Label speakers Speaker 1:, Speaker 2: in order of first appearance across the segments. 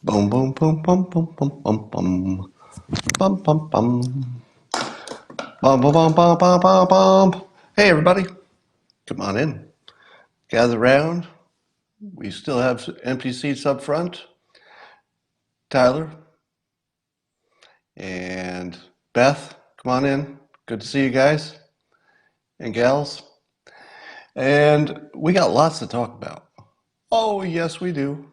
Speaker 1: Boom, boom, boom, boom, boom, boom, boom, boom, bum, bum, bum, bum, bum, bum, bum, bum, bum, bum. Hey, everybody, come on in. Gather round. We still have empty seats up front. Tyler and Beth, come on in. Good to see you guys and gals. And we got lots to talk about. Oh, yes, we do.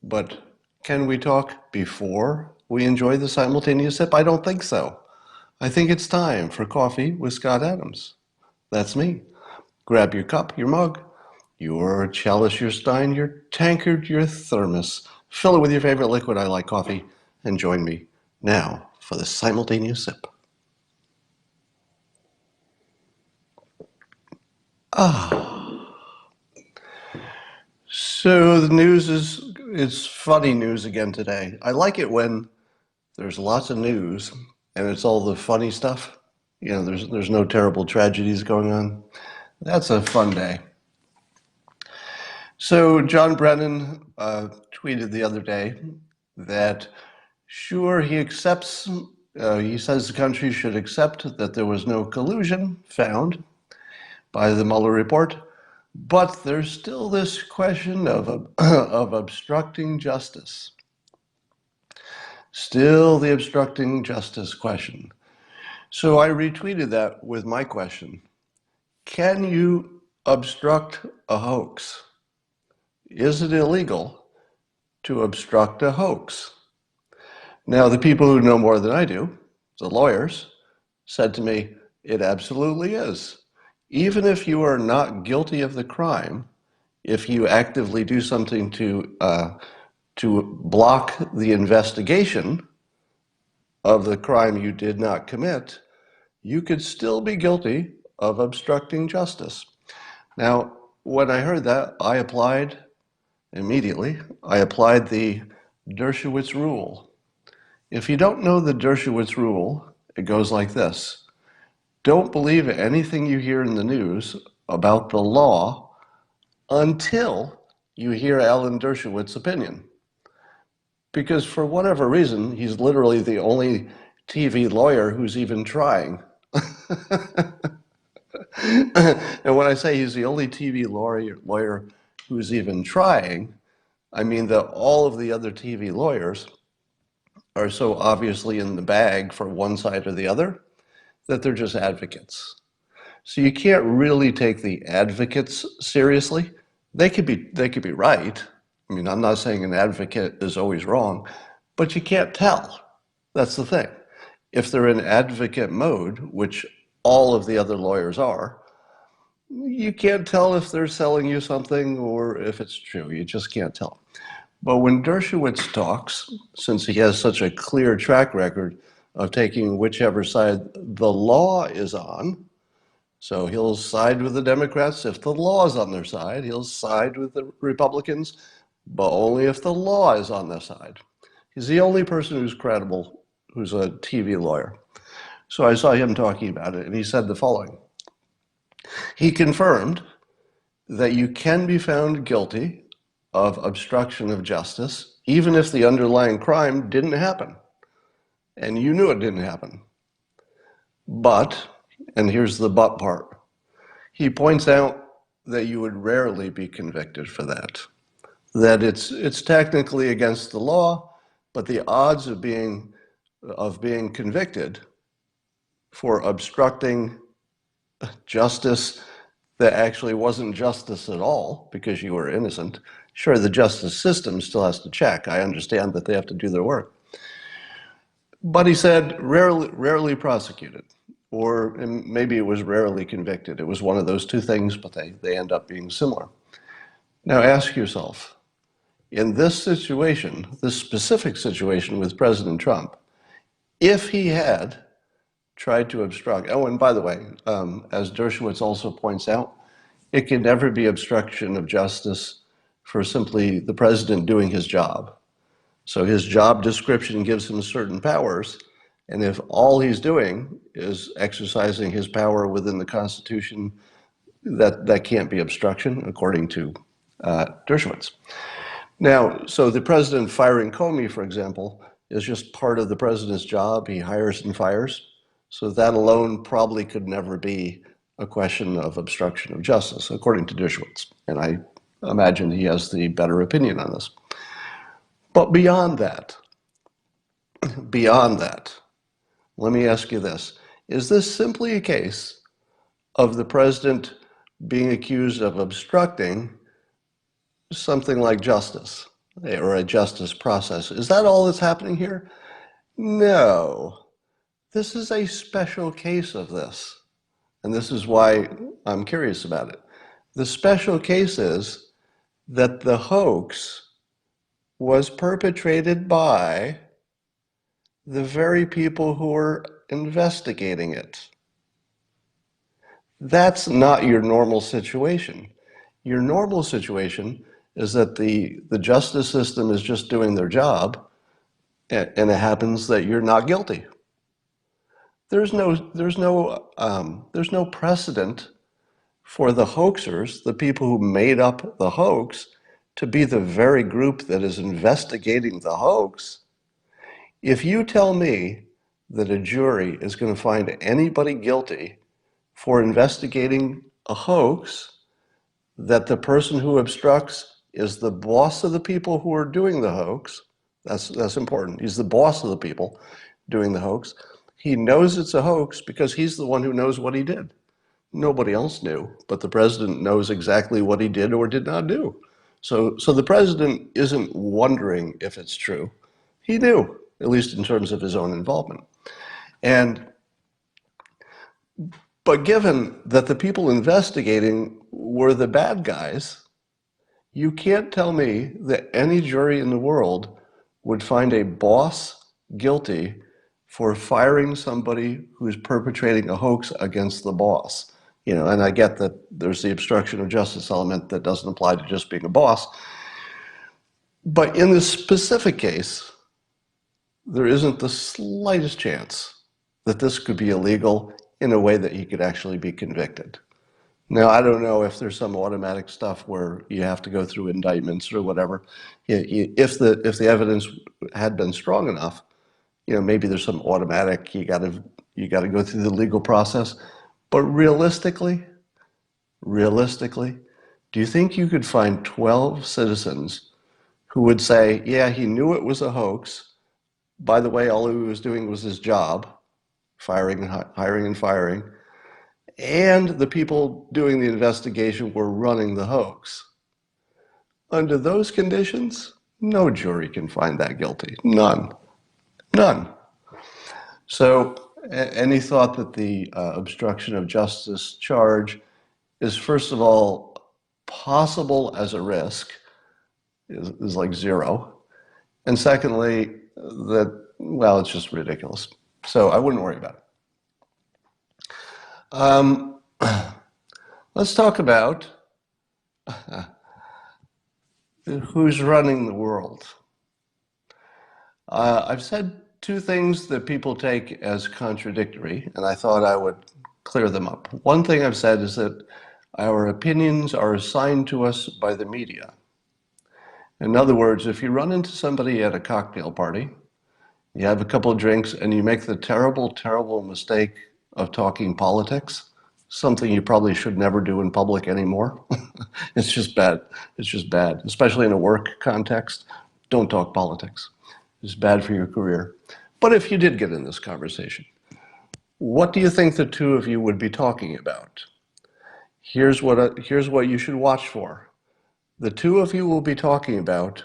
Speaker 1: But can we talk before we enjoy the simultaneous sip? I don't think so. I think it's time for Coffee with Scott Adams. That's me. Grab your cup, your mug, your chalice, your stein, your tankard, your thermos. Fill it with your favorite liquid. I like coffee. And join me now for the simultaneous sip. So the news is it's funny news again today. I like it when there's lots of news and it's all the funny stuff. You know, there's no terrible tragedies going on. That's a fun day. So John Brennan tweeted the other day that sure he accepts, he says the country should accept that there was no collusion found by the Mueller report, but there's still this question of, of obstructing justice. Still the obstructing justice question. So I retweeted that with my question. Can you obstruct a hoax? Is it illegal to obstruct a hoax? Now, the people who know more than I do, the lawyers, said to me, it absolutely is. Even if you are not guilty of the crime, if you actively do something to block the investigation of the crime you did not commit, you could still be guilty of obstructing justice. Now, when I heard that, I applied immediately. I applied the Dershowitz rule. If you don't know the Dershowitz rule, it goes like this. Don't believe anything you hear in the news about the law until you hear Alan Dershowitz's opinion. Because for whatever reason, he's literally the only TV lawyer who's even trying. And when I say he's the only TV lawyer who's even trying, I mean that all of the other TV lawyers are so obviously in the bag for one side or the other that they're just advocates. So you can't really take the advocates seriously. They could be right. I mean, I'm not saying an advocate is always wrong, but you can't tell. That's the thing. If they're in advocate mode, which all of the other lawyers are, you can't tell if they're selling you something or if it's true. You just can't tell. But when Dershowitz talks, since he has such a clear track record of taking whichever side the law is on, so he'll side with the Democrats if the law is on their side. He'll side with the Republicans, but only if the law is on their side. He's the only person who's credible, who's a TV lawyer. So I saw him talking about it, and he said the following. He confirmed that you can be found guilty of obstruction of justice, even if the underlying crime didn't happen. And you knew it didn't happen. But, and here's the but part, he points out that you would rarely be convicted for that. That it's technically against the law, but the odds of being convicted for obstructing justice that actually wasn't justice at all because you were innocent. Sure, the justice system still has to check. I understand that they have to do their work. But he said rarely prosecuted, or maybe it was rarely convicted. It was one of those two things, but they end up being similar. Now ask yourself, in this situation, this specific situation with President Trump, if he had tried to obstruct, oh, and by the way, as Dershowitz also points out, it can never be obstruction of justice for simply the president doing his job. So his job description gives him certain powers, and if all he's doing is exercising his power within the Constitution, that can't be obstruction, according to Dershowitz. Now, so the president firing Comey, for example, is just part of the president's job. He hires and fires. So that alone probably could never be a question of obstruction of justice, according to Dershowitz. And I imagine he has the better opinion on this. But beyond that, let me ask you this. Is this simply a case of the president being accused of obstructing something like justice or a justice process? Is that all that's happening here? No. This is a special case of this. And this is why I'm curious about it. The special case is that the hoax was perpetrated by the very people who are investigating it. That's not your normal situation. Your normal situation is that the justice system is just doing their job, and it happens that you're not guilty. There's no precedent for the hoaxers, the people who made up the hoax, to be the very group that is investigating the hoax. If you tell me that a jury is going to find anybody guilty for investigating a hoax, that the person who obstructs is the boss of the people who are doing the hoax, that's important. He's the boss of the people doing the hoax. He knows it's a hoax because he's the one who knows what he did. Nobody else knew, but the president knows exactly what he did or did not do. So the president isn't wondering if it's true. He knew, at least in terms of his own involvement. But given that the people investigating were the bad guys, you can't tell me that any jury in the world would find a boss guilty for firing somebody who's perpetrating a hoax against the boss. And I get that there's the obstruction of justice element that doesn't apply to just being a boss. But in this specific case, there isn't the slightest chance that this could be illegal in a way that he could actually be convicted. Now, I don't know if there's some automatic stuff where you have to go through indictments or whatever. If the evidence had been strong enough, maybe there's some automatic, you got to go through the legal process. But realistically, do you think you could find 12 citizens who would say, yeah, he knew it was a hoax. By the way, all he was doing was his job, hiring and firing, and the people doing the investigation were running the hoax? Under those conditions, no jury can find that guilty. None. So any thought that the obstruction of justice charge is, first of all, possible as a risk is like zero. And secondly, that, well, it's just ridiculous. So I wouldn't worry about it. Let's talk about who's running the world. I've said two things that people take as contradictory, and I thought I would clear them up. One thing I've said is that our opinions are assigned to us by the media. In other words, if you run into somebody at a cocktail party, you have a couple of drinks, and you make the terrible, terrible mistake of talking politics, something you probably should never do in public anymore. It's just bad. It's just bad, especially in a work context. Don't talk politics. It's bad for your career. But if you did get in this conversation, what do you think the two of you would be talking about? Here's what you should watch for. The two of you will be talking about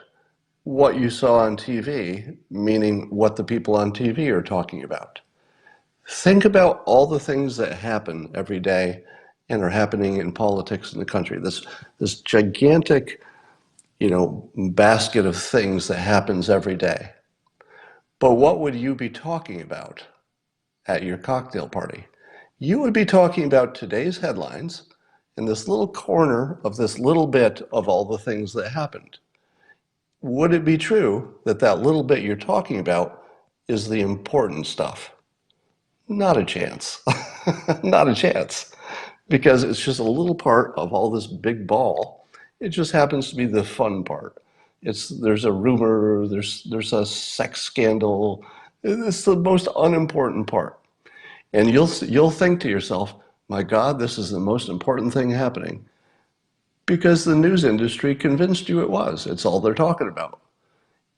Speaker 1: what you saw on TV, meaning what the people on TV are talking about. Think about all the things that happen every day and are happening in politics in the country. This gigantic, basket of things that happens every day. But what would you be talking about at your cocktail party? You would be talking about today's headlines in this little corner of this little bit of all the things that happened. Would it be true that that little bit you're talking about is the important stuff? Not a chance. Not a chance. Because it's just a little part of all this big ball. It just happens to be the fun part. There's a rumor, there's a sex scandal. It's the most unimportant part. And you'll think to yourself, my God, this is the most important thing happening. Because the news industry convinced you it was. It's all they're talking about.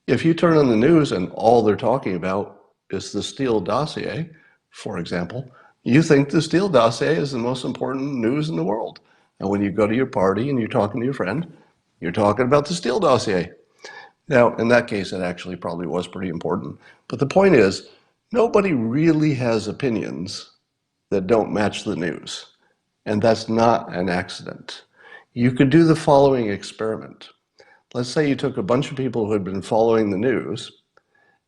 Speaker 1: If you turn on the news and all they're talking about is the Steele dossier, for example, you think the Steele dossier is the most important news in the world. And when you go to your party and you're talking to your friend, you're talking about the Steele dossier. Now, in that case, it actually probably was pretty important. But the point is, nobody really has opinions that don't match the news. And that's not an accident. You could do the following experiment. Let's say you took a bunch of people who had been following the news,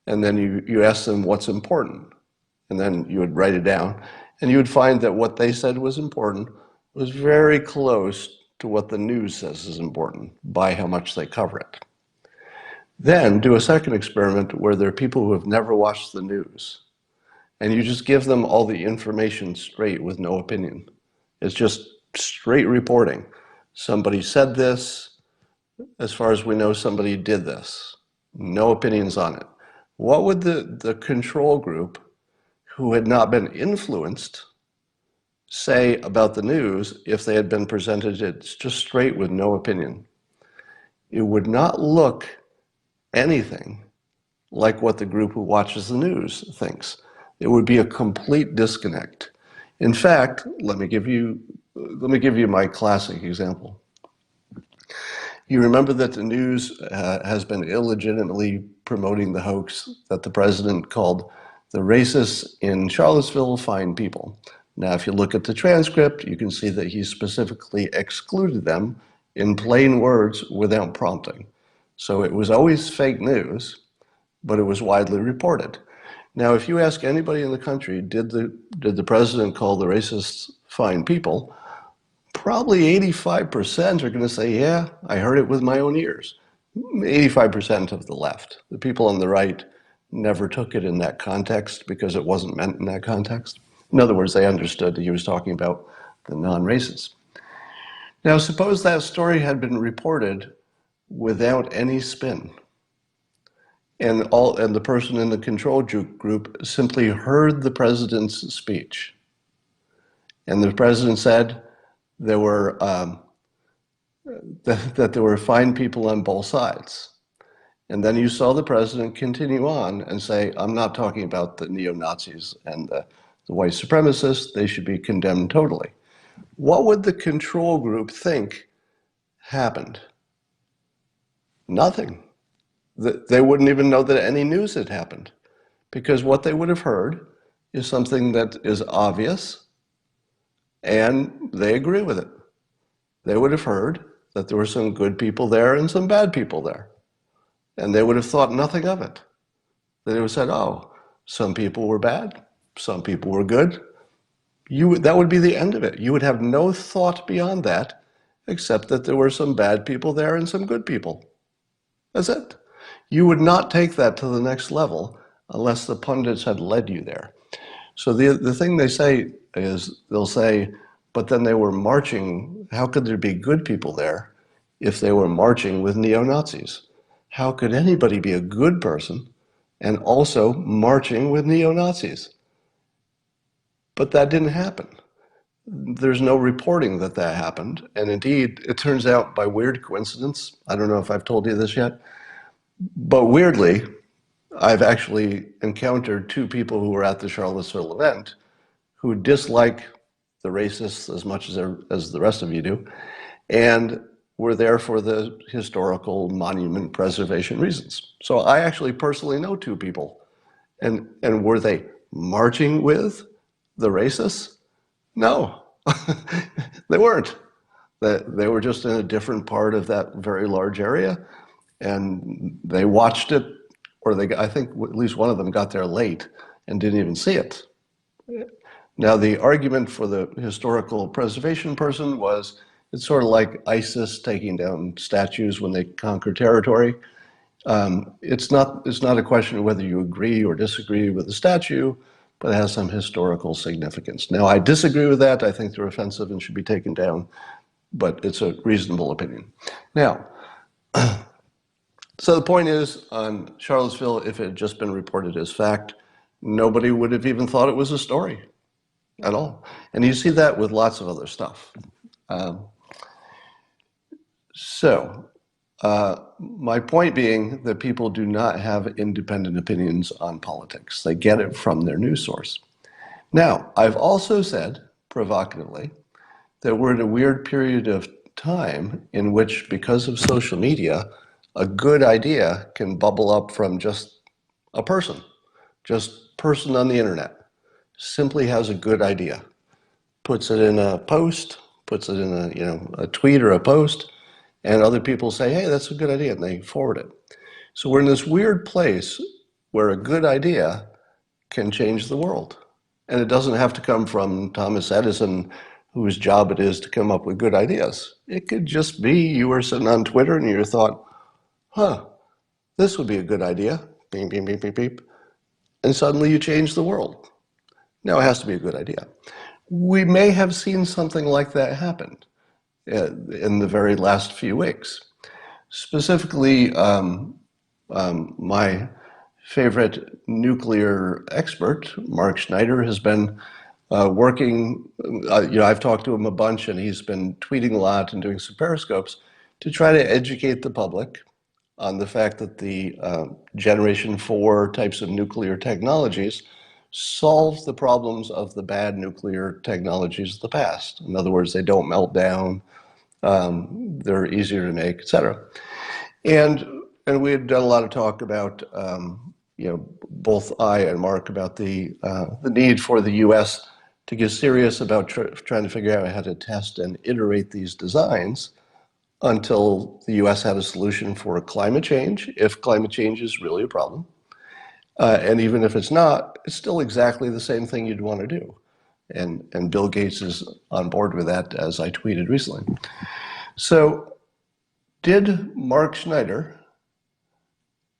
Speaker 1: and then you asked them what's important. And then you would write it down. And you would find that what they said was important was very close to what the news says is important by how much they cover it. Then do a second experiment where there are people who have never watched the news. And you just give them all the information straight with no opinion. It's just straight reporting. Somebody said this. As far as we know, somebody did this. No opinions on it. What would the control group, who had not been influenced, say about the news if they had been presented it just straight with no opinion? It would not look anything like what the group who watches the news thinks. It would be a complete disconnect. In fact, let me give you my classic example. You remember that the news has been illegitimately promoting the hoax that the president called the racists in Charlottesville fine people. Now, if you look at the transcript, you can see that he specifically excluded them in plain words without prompting. So it was always fake news, but it was widely reported. Now, if you ask anybody in the country, did the president call the racists fine people? Probably 85% are going to say, yeah, I heard it with my own ears. 85% of the left. The people on the right never took it in that context because it wasn't meant in that context. In other words, they understood that he was talking about the non-racists. Now, suppose that story had been reported without any spin, and the person in the control group simply heard the president's speech. And the president said there were that there were fine people on both sides. And then you saw the president continue on and say, I'm not talking about the neo-Nazis and the white supremacists. They should be condemned totally. What would the control group think happened? Nothing. They wouldn't even know that any news had happened, because what they would have heard is something that is obvious, and they agree with it. They would have heard that there were some good people there and some bad people there, and they would have thought nothing of it. They would have said, oh, some people were bad, some people were good. That would be the end of it. You would have no thought beyond that, except that there were some bad people there and some good people. That's it. You would not take that to the next level unless the pundits had led you there. So the thing they say is, they'll say, but then they were marching. How could there be good people there if they were marching with neo-Nazis? How could anybody be a good person and also marching with neo-Nazis? But that didn't happen. There's no reporting that that happened. And indeed, it turns out by weird coincidence, I don't know if I've told you this yet, but weirdly, I've actually encountered two people who were at the Charlottesville event who dislike the racists as much as the rest of you do, and were there for the historical monument preservation reasons. So I actually personally know two people. And were they marching with the racists? No, they weren't. They were just in a different part of that very large area, and they watched it, or I think at least one of them got there late and didn't even see it. Now, the argument for the historical preservation person was, it's sort of like ISIS taking down statues when they conquer territory. It's not a question of whether you agree or disagree with the statue, but it has some historical significance. Now, I disagree with that. I think they're offensive and should be taken down, but it's a reasonable opinion. Now, So the point is, on Charlottesville, if it had just been reported as fact, nobody would have even thought it was a story at all. And you see that with lots of other stuff. Um, so my point being that people do not have independent opinions on politics. They get it from their news source. Now, I've also said, provocatively, that we're in a weird period of time in which, because of social media, a good idea can bubble up from just a person, just person on the internet, simply has a good idea, puts it in a post, puts it in a tweet or a post, and other people say, hey, that's a good idea, and they forward it. So we're in this weird place where a good idea can change the world. And it doesn't have to come from Thomas Edison, whose job it is to come up with good ideas. It could just be you were sitting on Twitter and you thought, huh, this would be a good idea. Beep, beep, beep, beep, beep. And suddenly you change the world. Now it has to be a good idea. We may have seen something like that happen in the very last few weeks. Specifically, my favorite nuclear expert, Mark Schneider, has been working. I've talked to him a bunch, and he's been tweeting a lot and doing some periscopes to try to educate the public on the fact that the Generation 4 types of nuclear technologies solve the problems of the bad nuclear technologies of the past. In other words, they don't melt down, they're easier to make, etc. And we had done a lot of talk about, both I and Mark, about the need for the U.S. to get serious about trying to figure out how to test and iterate these designs until the U.S. had a solution for climate change, if climate change is really a problem. And even if it's not, it's still exactly the same thing you'd want to do. And Bill Gates is on board with that, as I tweeted recently. So did Mark Schneider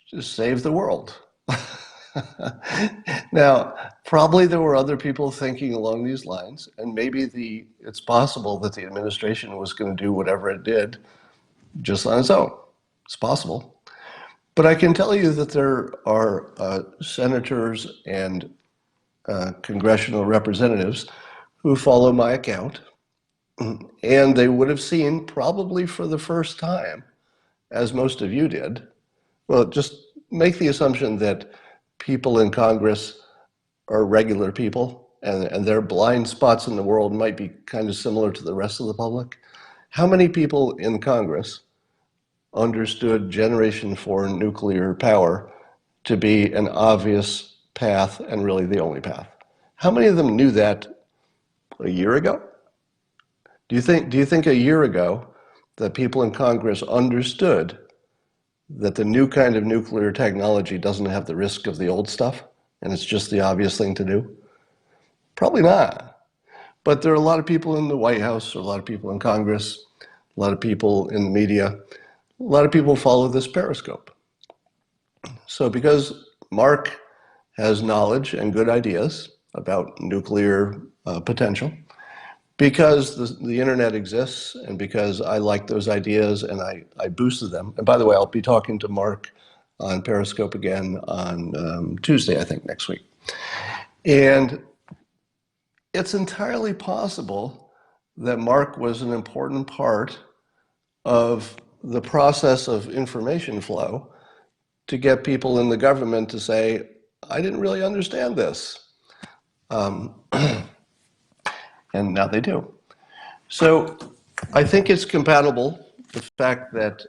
Speaker 1: just save the world? Now, probably there were other people thinking along these lines, and maybe it's possible that the administration was going to do whatever it did just on its own. It's possible. But I can tell you that there are senators and congressional representatives who follow my account, and they would have seen, probably for the first time, as most of you did, well, just make the assumption that people in Congress are regular people, and their blind spots in the world might be kind of similar to the rest of the public. How many people in Congress understood Generation 4 nuclear power to be an obvious path and really the only path? How many of them knew that a year ago? Do you think a year ago that people in Congress understood that the new kind of nuclear technology doesn't have the risk of the old stuff and it's just the obvious thing to do? Probably not. But there are a lot of people in the White House, or a lot of people in Congress, a lot of people in the media, a lot of people follow this Periscope. So because Mark has knowledge and good ideas about nuclear potential, because the internet exists, and because I like those ideas and I boosted them. And by the way, I'll be talking to Mark on Periscope again on Tuesday, I think, next week. And it's entirely possible that Mark was an important part of the process of information flow to get people in the government to say, I didn't really understand this. And now they do. So I think it's compatible, the fact that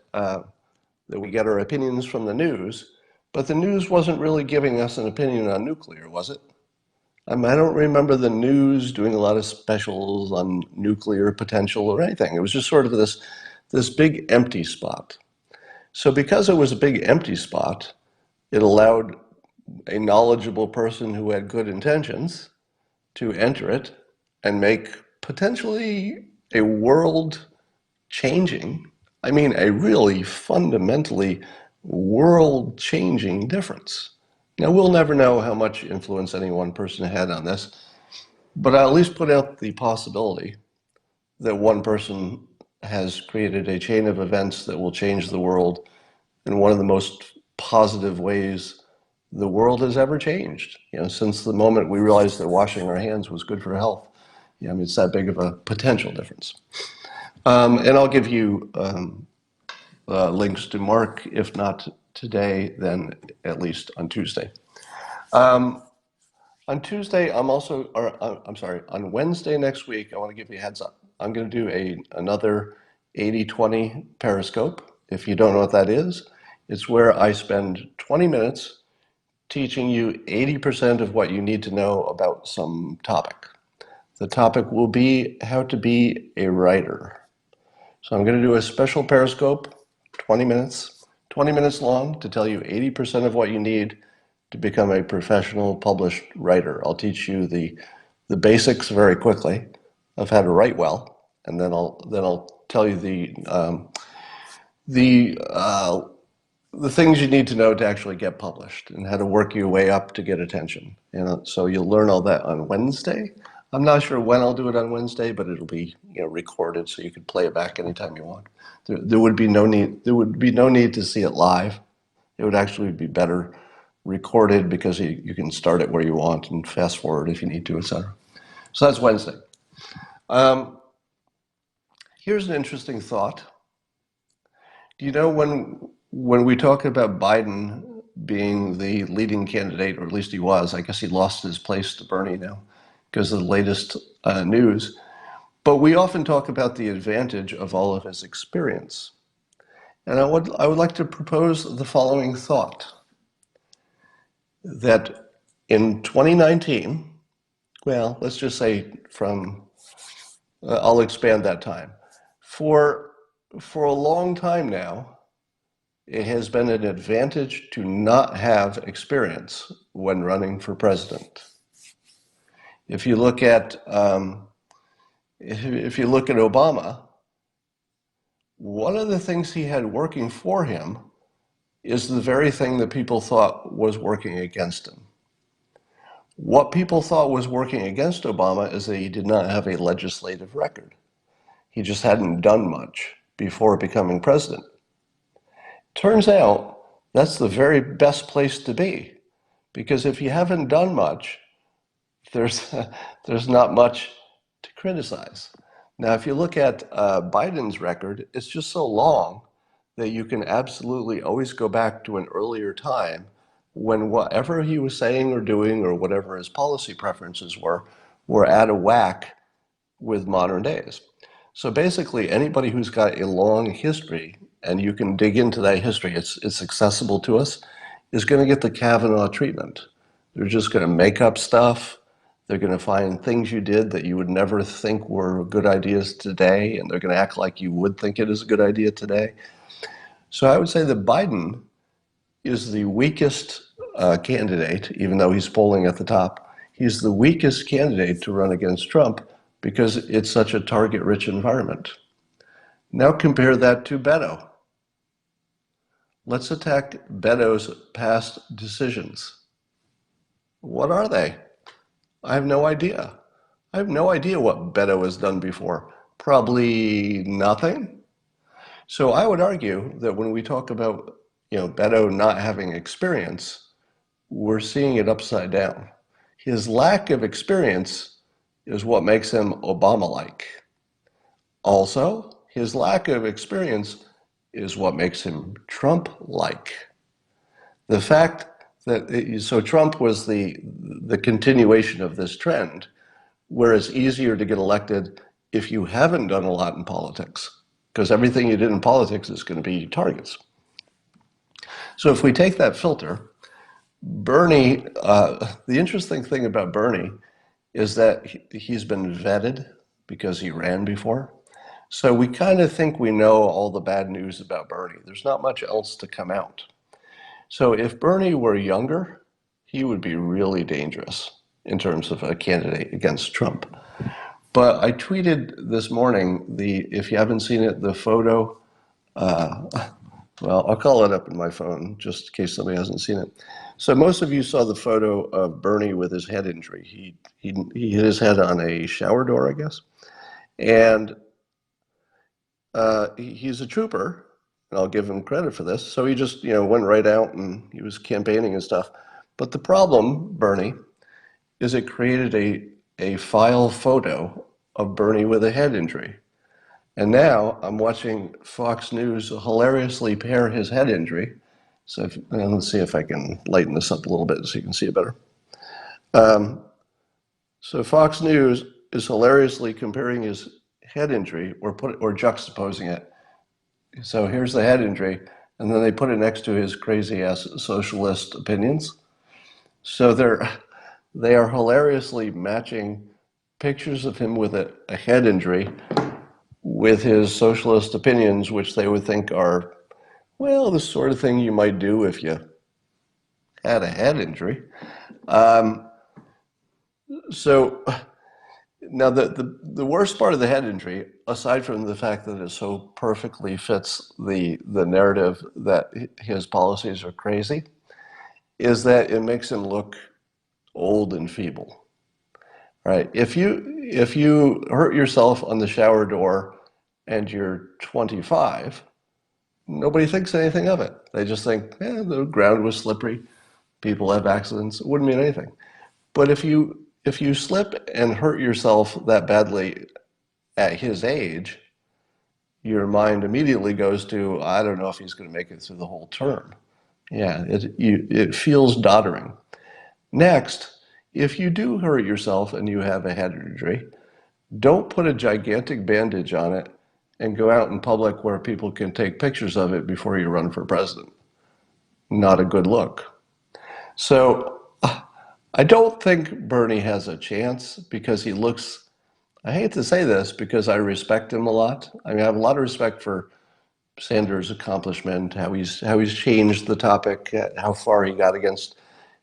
Speaker 1: we get our opinions from the news, but the news wasn't really giving us an opinion on nuclear, was it? I don't remember the news doing a lot of specials on nuclear potential or anything. It was just sort of this big empty spot. So because it was a big empty spot, it allowed a knowledgeable person who had good intentions to enter it and make potentially a world-changing, a really fundamentally world-changing difference. Now, we'll never know how much influence any one person had on this, but I'll at least put out the possibility that one person has created a chain of events that will change the world in one of the most positive ways the world has ever changed. Since the moment we realized that washing our hands was good for health. It's that big of a potential difference. And I'll give you links to Mark, if not today, then at least on Tuesday. On Tuesday, on Wednesday next week, I want to give you a heads up. I'm going to do another 80-20 Periscope. If you don't know what that is, it's where I spend 20 minutes teaching you 80% of what you need to know about some topic. The topic will be how to be a writer. So I'm going to do a special Periscope, 20 minutes long, to tell you 80% of what you need to become a professional published writer. I'll teach you the basics very quickly of how to write well, and then I'll tell you the things you need to know to actually get published and how to work your way up to get attention. So you'll learn all that on Wednesday. I'm not sure when I'll do it on Wednesday, but it'll be recorded so you can play it back anytime you want. There would be no need to see it live. It would actually be better recorded because you can start it where you want and fast forward if you need to, etc. So that's Wednesday. Here's an interesting thought. Do you know when we talk about Biden being the leading candidate, or at least he was, I guess he lost his place to Bernie now because of the latest news, but we often talk about the advantage of all of his experience. And I would like to propose the following thought, that in 2019, well, let's just say I'll expand that time. For a long time now, it has been an advantage to not have experience when running for president. If you look at Obama, one of the things he had working for him is the very thing that people thought was working against him. What people thought was working against Obama is that he did not have a legislative record. He just hadn't done much before becoming president. Turns out that's the very best place to be, because if you haven't done much, there's not much to criticize. Now, if you look at Biden's record, it's just so long that you can absolutely always go back to an earlier time when whatever he was saying or doing, or whatever his policy preferences were out of whack with modern days. So basically, anybody who's got a long history, and you can dig into that history, it's accessible to us, is going to get the Kavanaugh treatment. They're just going to make up stuff. They're going to find things you did that you would never think were good ideas today, and they're going to act like you would think it is a good idea today. So I would say that Biden is the weakest candidate, even though he's polling at the top. He's the weakest candidate to run against Trump because it's such a target-rich environment. Now compare that to Beto. Let's attack Beto's past decisions. What are they? I have no idea. I have no idea what Beto has done before. Probably nothing. So I would argue that when we talk about Beto not having experience, we're seeing it upside down. His lack of experience is what makes him Obama-like. Also, his lack of experience is what makes him Trump-like. The fact that, so Trump was the continuation of this trend, where it's easier to get elected if you haven't done a lot in politics, because everything you did in politics is going to be targets. So if we take that filter, Bernie, the interesting thing about Bernie is that he's been vetted because he ran before. So we kind of think we know all the bad news about Bernie. There's not much else to come out. So if Bernie were younger, he would be really dangerous in terms of a candidate against Trump. But I tweeted this morning, if you haven't seen it, the photo, well, I'll call it up in my phone just in case somebody hasn't seen it. So most of you saw the photo of Bernie with his head injury. He hit his head on a shower door, I guess. And he's a trooper, and I'll give him credit for this. So he just, went right out and he was campaigning and stuff. But the problem, Bernie, is it created a file photo of Bernie with a head injury. And now I'm watching Fox News hilariously pair his head injury. So let's see if I can lighten this up a little bit so you can see it better. So Fox News is hilariously comparing his head injury or juxtaposing it. So here's the head injury, and then they put it next to his crazy ass socialist opinions. So they are hilariously matching pictures of him with a head injury with his socialist opinions, which they would think are, well, the sort of thing you might do if you had a head injury. So now the worst part of the head injury, aside from the fact that it so perfectly fits the narrative that his policies are crazy, is that it makes him look old and feeble. Right? If you hurt yourself on the shower door and you're 25, nobody thinks anything of it. They just think, the ground was slippery. People have accidents. It wouldn't mean anything. But if you slip and hurt yourself that badly at his age, your mind immediately goes to, I don't know if he's going to make it through the whole term. Yeah, it feels doddering. Next, if you do hurt yourself and you have a head injury, don't put a gigantic bandage on it and go out in public where people can take pictures of it before you run for president. Not a good look. So I don't think Bernie has a chance because he looks, I hate to say this because I respect him a lot. I mean, I have a lot of respect for Sanders' accomplishment, how he's changed the topic, how far he got against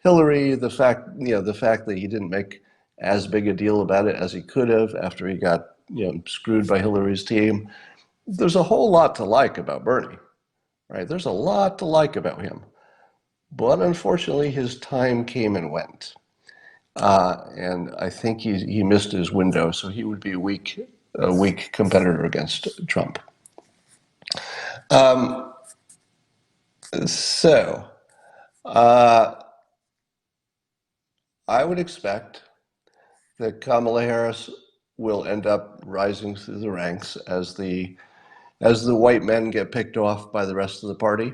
Speaker 1: Hillary, the fact that he didn't make as big a deal about it as he could have after he got screwed by Hillary's team. There's a whole lot to like about Bernie, right? There's a lot to like about him, but unfortunately, his time came and went, and I think he missed his window. So he would be a weak competitor against Trump. So I would expect that Kamala Harris will end up rising through the ranks as the white men get picked off by the rest of the party,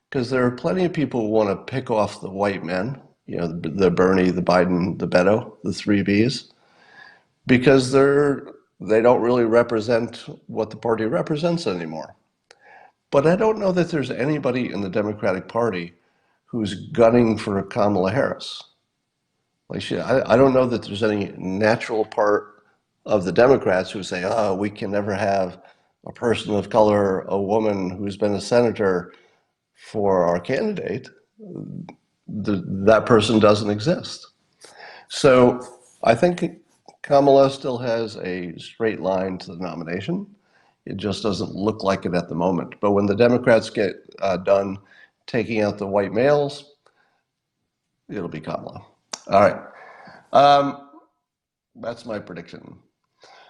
Speaker 1: because there are plenty of people who want to pick off the white men, the Bernie, the Biden, the Beto, the three Bs, because they don't really represent what the party represents anymore. But I don't know that there's anybody in the Democratic Party who's gunning for Kamala Harris. I don't know that there's any natural part of the Democrats who say, oh, we can never have a person of color, a woman who's been a senator for our candidate. That person doesn't exist. So I think Kamala still has a straight line to the nomination. It just doesn't look like it at the moment. But when the Democrats get done taking out the white males, it'll be Kamala. All right. That's my prediction.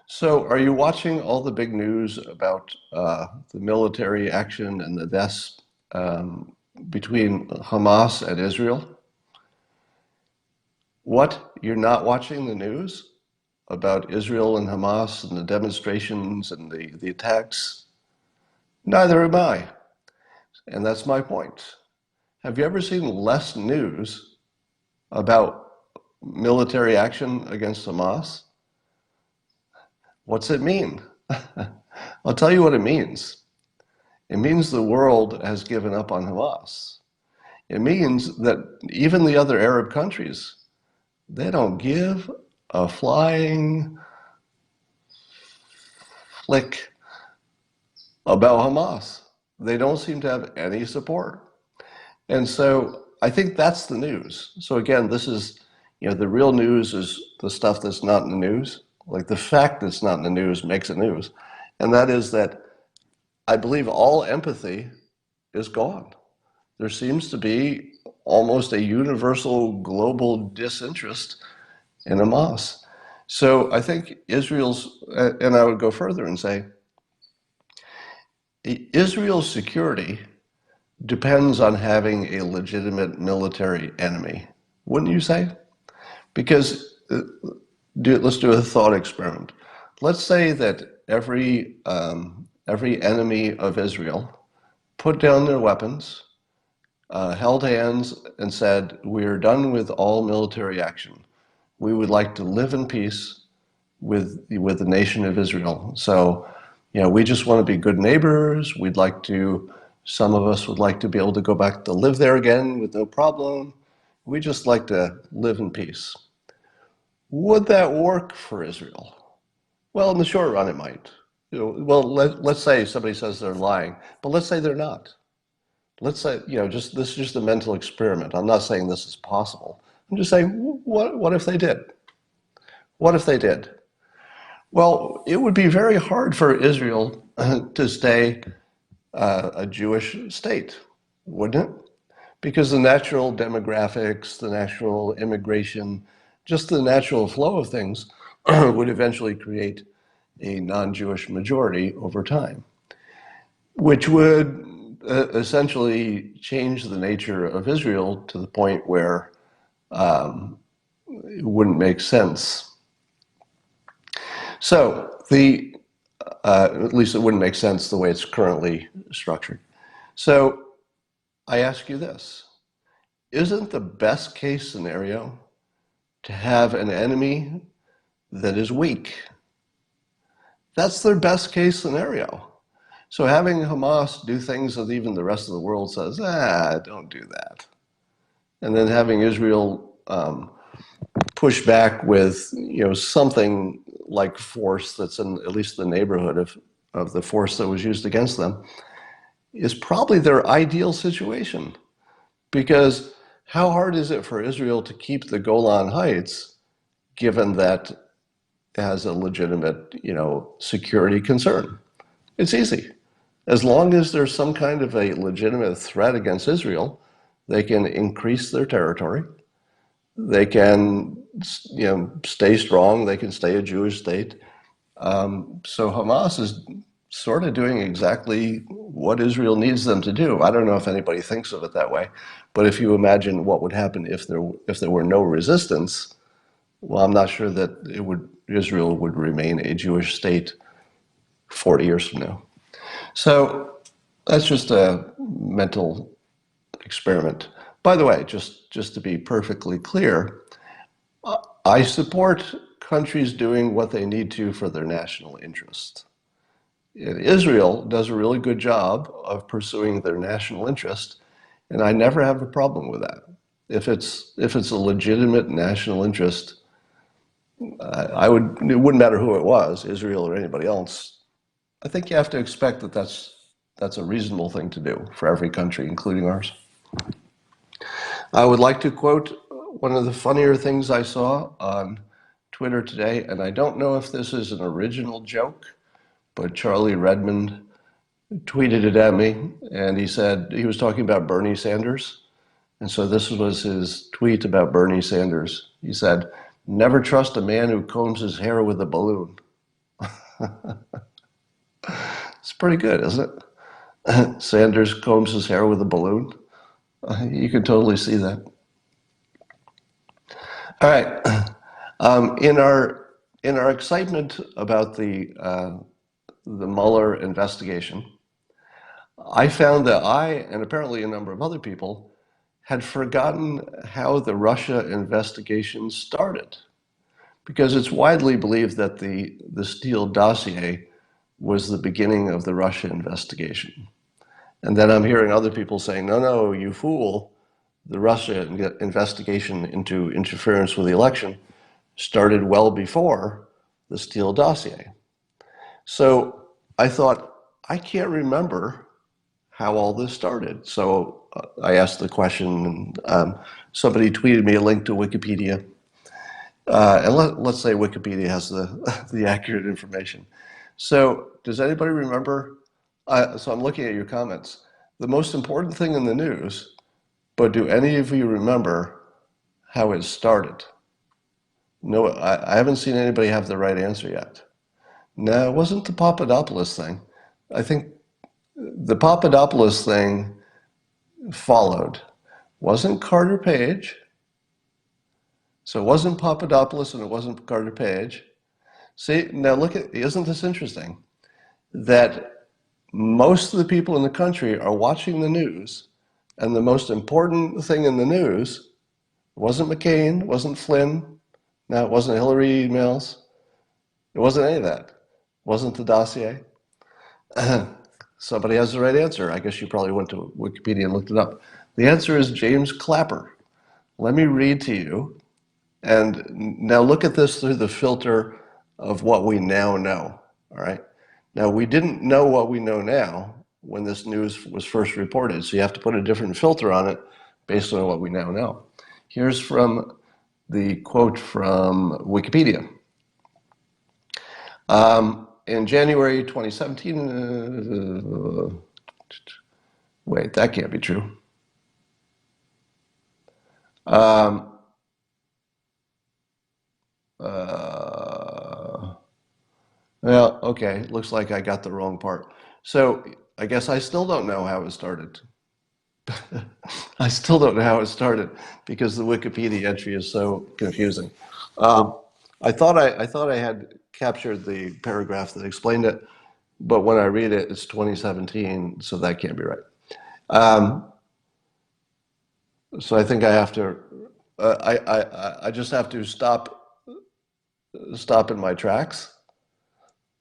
Speaker 1: So are you watching all the big news about the military action and the deaths between Hamas and Israel? What? You're not watching the news about Israel and Hamas and the demonstrations and the attacks? Neither am I. And that's my point. Have you ever seen less news about military action against Hamas? What's it mean? I'll tell you what it means. It means the world has given up on Hamas. It means that even the other Arab countries, they don't give a flying flick about Hamas. They don't seem to have any support. And so I think that's the news. So again, this is, the real news is the stuff that's not in the news. Like the fact that's not in the news makes it news. And that is that I believe all empathy is gone. There seems to be almost a universal global disinterest in Hamas. So I think Israel's, and I would go further and say, Israel's security depends on having a legitimate military enemy, wouldn't you say? Because let's do a thought experiment. Let's say that every enemy of Israel put down their weapons, held hands, and said, "We're done with all military action. We would like to live in peace with the nation of Israel. So, we just want to be good neighbors. Some of us would like to be able to go back to live there again with no problem. We just like to live in peace." Would that work for Israel? Well, in the short run, it might. Let's say somebody says they're lying, but let's say they're not. Let's say, this is just a mental experiment. I'm not saying this is possible. I'm just saying, what if they did? What if they did? Well, it would be very hard for Israel to stay a Jewish state, wouldn't it? Because the natural demographics, the natural immigration, just the natural flow of things would eventually create a non-Jewish majority over time, which would essentially change the nature of Israel to the point where it wouldn't make sense. So at least it wouldn't make sense the way it's currently structured. So I ask you this: isn't the best case scenario to have an enemy that is weak? That's their best case scenario. So having Hamas do things that even the rest of the world says, don't do that. And then having Israel push back with something like force that's in at least the neighborhood of the force that was used against them is probably their ideal situation. Because how hard is it for Israel to keep the Golan Heights, given that it has a legitimate, security concern? It's easy. As long as there's some kind of a legitimate threat against Israel, they can increase their territory. They can, stay strong. They can stay a Jewish state. So Hamas is sort of doing exactly what Israel needs them to do. I don't know if anybody thinks of it that way, but if you imagine what would happen if there were no resistance, well, I'm not sure that Israel would remain a Jewish state 40 years from now. So that's just a mental experiment. By the way, just to be perfectly clear, I support countries doing what they need to for their national interest. Israel does a really good job of pursuing their national interest, and I never have a problem with that. If it's a legitimate national interest, it wouldn't matter who it was, Israel or anybody else. I think you have to expect that that's a reasonable thing to do for every country, including ours. I would like to quote one of the funnier things I saw on Twitter today, and I don't know if this is an original joke, but Charlie Redmond tweeted it at me, and he said he was talking about Bernie Sanders. And so this was his tweet about Bernie Sanders. He said, "Never trust a man who combs his hair with a balloon." It's pretty good, isn't it? Sanders combs his hair with a balloon. You can totally see that. All right. In our excitement about the Mueller investigation, I found that I, and apparently a number of other people, had forgotten how the Russia investigation started. Because it's widely believed that the Steele dossier was the beginning of the Russia investigation. And then I'm hearing other people saying, no, you fool, the Russia investigation into interference with the election started well before the Steele dossier. So I thought, I can't remember how all this started. So I asked the question, and somebody tweeted me a link to Wikipedia. And let's say Wikipedia has the accurate information. So does anybody remember? So I'm looking at your comments. The most important thing in the news, but do any of you remember how it started? No, I haven't seen anybody have the right answer yet. No, it wasn't the Papadopoulos thing. I think The Papadopoulos thing followed. Wasn't Carter Page, so it wasn't Papadopoulos and it wasn't Carter Page. See, now look at, isn't this interesting? That most of the people in the country are watching the news, and the most important thing in the news wasn't McCain, wasn't Flynn, no, it wasn't Hillary emails, it wasn't any of that. It wasn't the dossier. Somebody has the right answer. I guess you probably went to Wikipedia and looked it up. The answer is James Clapper. Let me read to you. And now look at this through the filter of what we now know. All right. Now, we didn't know what we know now when this news was first reported. So you have to put a different filter on it based on what we now know. Here's from the quote from Wikipedia. In January 2017, wait, that can't be true. Well, okay, looks like I got the wrong part. So I guess I still don't know how it started. I still don't know how it started because the Wikipedia entry is so confusing. I thought I had captured the paragraph that explained it, but when I read it, it's 2017, so that can't be right. So I think I have to. I just have to stop in my tracks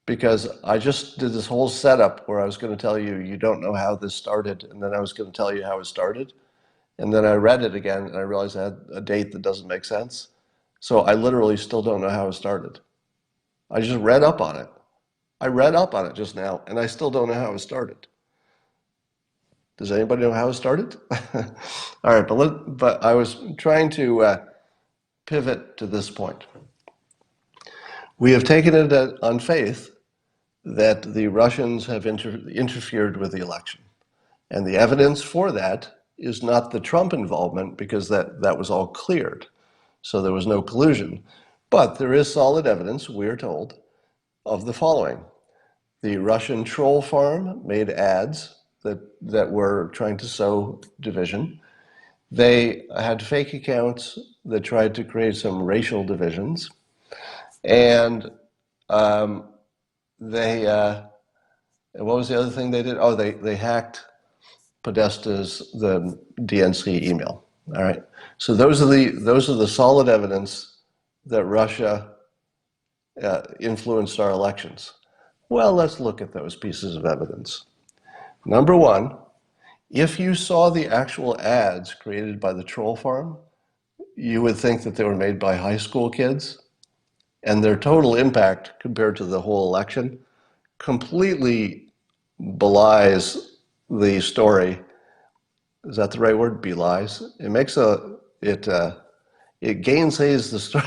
Speaker 1: because I just did this whole setup where I was going to tell you you don't know how this started, and then I was going to tell you how it started. And then I read it again and I realized I had a date that doesn't make sense. So I literally still don't know how it started. I just read up on it. I read up on it just now and I still don't know how it started. Does anybody know how it started? All right, but I was trying to pivot to this point. We have taken it on faith that the Russians have interfered with the election. And the evidence for that is not the Trump involvement because that was all cleared. So there was no collusion. But there is solid evidence, we are told, of the following. The Russian troll farm made ads that were trying to sow division. They had fake accounts that tried to create some racial divisions. And what was the other thing they did? Oh, they hacked Podesta's the DNC email. All right. So those are the solid evidence that Russia influenced our elections. Well, let's look at those pieces of evidence. Number one, if you saw the actual ads created by the troll farm, you would think that they were made by high school kids, and their total impact compared to the whole election completely belies the story. Is that the right word? Belies. It makes it gainsays the story.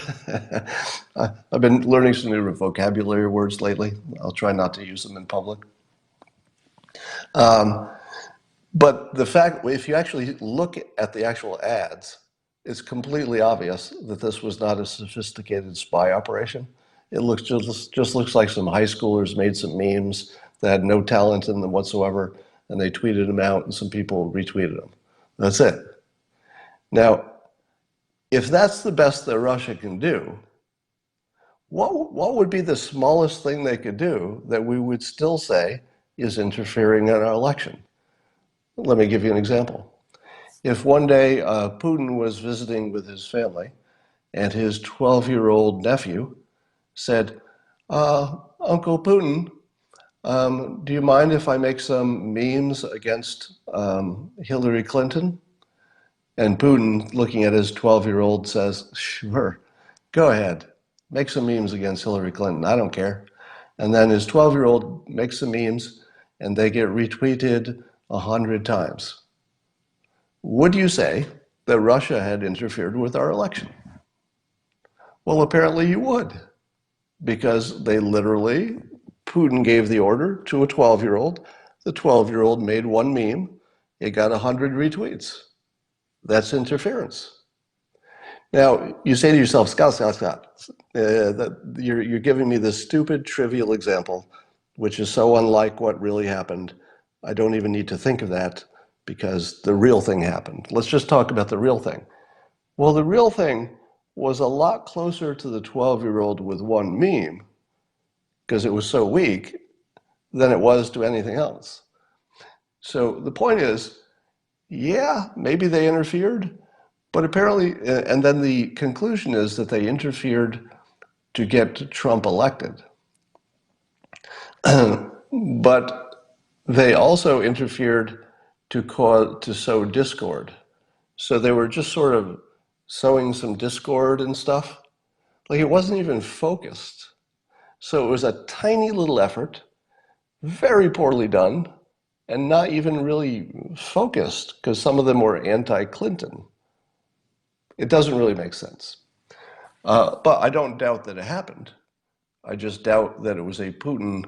Speaker 1: I've been learning some new vocabulary words lately. I'll try not to use them in public. But the fact, if you actually look at the actual ads, it's completely obvious that this was not a sophisticated spy operation. It looks just looks like some high schoolers made some memes that had no talent in them whatsoever, and they tweeted them out, and some people retweeted them. That's it. Now, if that's the best that Russia can do, what would be the smallest thing they could do that we would still say is interfering in our election? Let me give you an example. If one day Putin was visiting with his family and his 12-year-old nephew said, Uncle Putin, do you mind if I make some memes against Hillary Clinton? And Putin, looking at his 12-year-old, says, sure, go ahead. Make some memes against Hillary Clinton. I don't care. And then his 12-year-old makes some memes, and they get retweeted 100 times. Would you say that Russia had interfered with our election? Well, apparently you would, because they literally, Putin gave the order to a 12-year-old. The 12-year-old made one meme. It got 100 retweets. That's interference. Now, you say to yourself, Scott, you're giving me this stupid, trivial example, which is so unlike what really happened, I don't even need to think of that because the real thing happened. Let's just talk about the real thing. Well, the real thing was a lot closer to the 12-year-old with one meme, because it was so weak, than it was to anything else. So the point is, yeah, maybe they interfered, but apparently, and then the conclusion is that they interfered to get Trump elected. But they also interfered to sow discord. So they were just sort of sowing some discord and stuff. Like it wasn't even focused. So it was a tiny little effort, very poorly done, and not even really focused because some of them were anti-Clinton. It doesn't really make sense. But I don't doubt that it happened. I just doubt that it was a Putin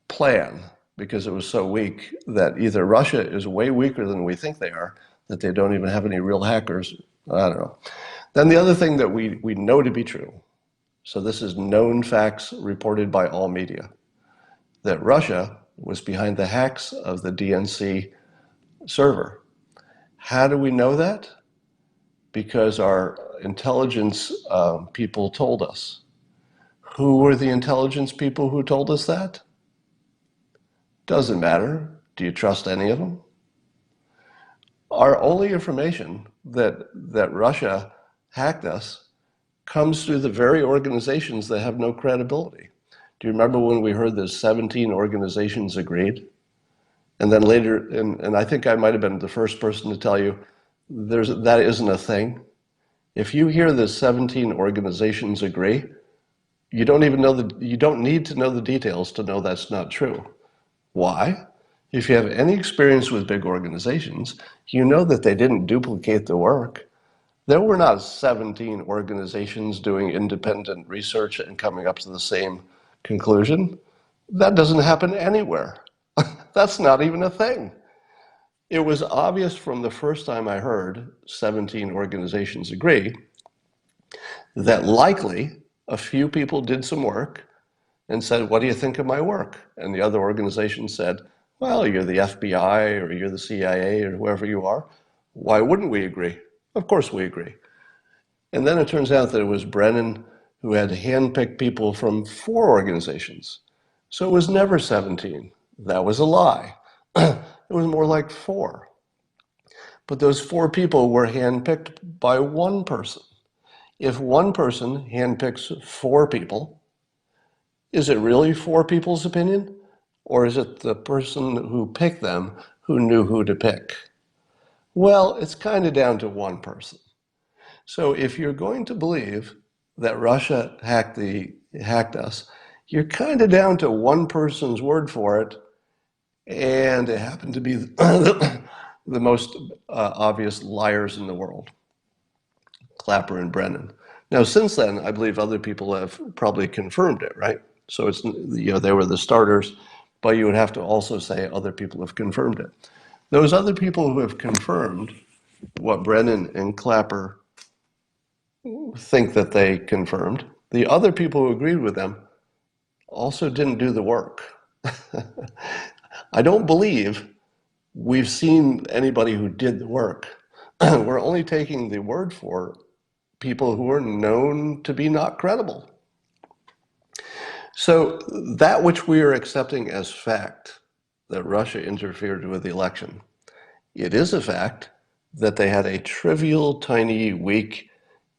Speaker 1: plan because it was so weak that either Russia is way weaker than we think they are, that they don't even have any real hackers. I don't know. Then the other thing that we know to be true, so this is known facts reported by all media, that Russia was behind the hacks of the DNC server. How do we know that? Because our intelligence people told us. Who were the intelligence people who told us that? Doesn't matter. Do you trust any of them? Our only information that Russia hacked us comes through the very organizations that have no credibility. Do you remember when we heard that 17 organizations agreed? And then later, and I think I might have been the first person to tell you, that isn't a thing. If you hear that 17 organizations agree, you don't need to know the details to know that's not true. Why? If you have any experience with big organizations, you know that they didn't duplicate the work. There were not 17 organizations doing independent research and coming up to the same conclusion. That doesn't happen anywhere. That's not even a thing. It was obvious from the first time I heard 17 organizations agree that likely a few people did some work and said, what do you think of my work? And the other organization said, well, you're the FBI or you're the CIA or whoever you are. Why wouldn't we agree? Of course we agree. And then it turns out that it was Brennan who had handpicked people from 4 organizations. So it was never 17. That was a lie. It was more like 4. But those 4 people were handpicked by one person. If one person handpicks 4 people, is it really 4 people's opinion? Or is it the person who picked them who knew who to pick? Well, it's kind of down to one person. So if you're going to believe that Russia hacked us, you're kind of down to one person's word for it, and it happened to be the most obvious liars in the world, Clapper and Brennan. Now, since then, I believe other people have probably confirmed it, right? So it's, they were the starters, but you would have to also say other people have confirmed it. Those other people who have confirmed what Brennan and Clapper think that they confirmed, the other people who agreed with them also didn't do the work. I don't believe we've seen anybody who did the work. We're only taking the word for people who are known to be not credible. So that which we are accepting as fact, that Russia interfered with the election, it is a fact that they had a trivial, tiny, weak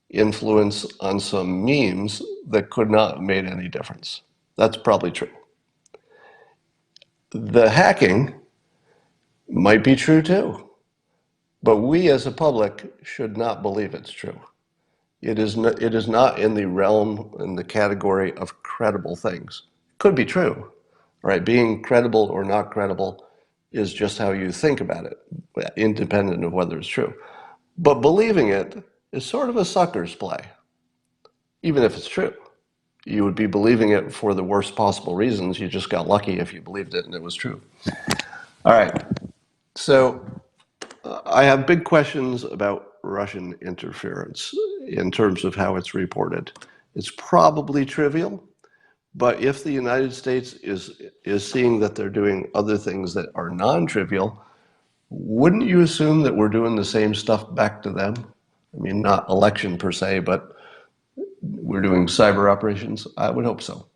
Speaker 1: influence on some memes that could not have made any difference. That's probably true. The hacking might be true too, but we as a public should not believe it's true. It is not in the realm, in the category of credible things. Could be true, right? Being credible or not credible is just how you think about it, independent of whether it's true. But believing it is sort of a sucker's play, even if it's true. You would be believing it for the worst possible reasons. You just got lucky if you believed it and it was true. All right, so I have big questions about Russian interference in terms of how it's reported. It's probably trivial, But if the United States is seeing that they're doing other things that are non-trivial, wouldn't you assume that we're doing the same stuff back to them? I mean, not election per se, but we're doing cyber operations. I would hope so.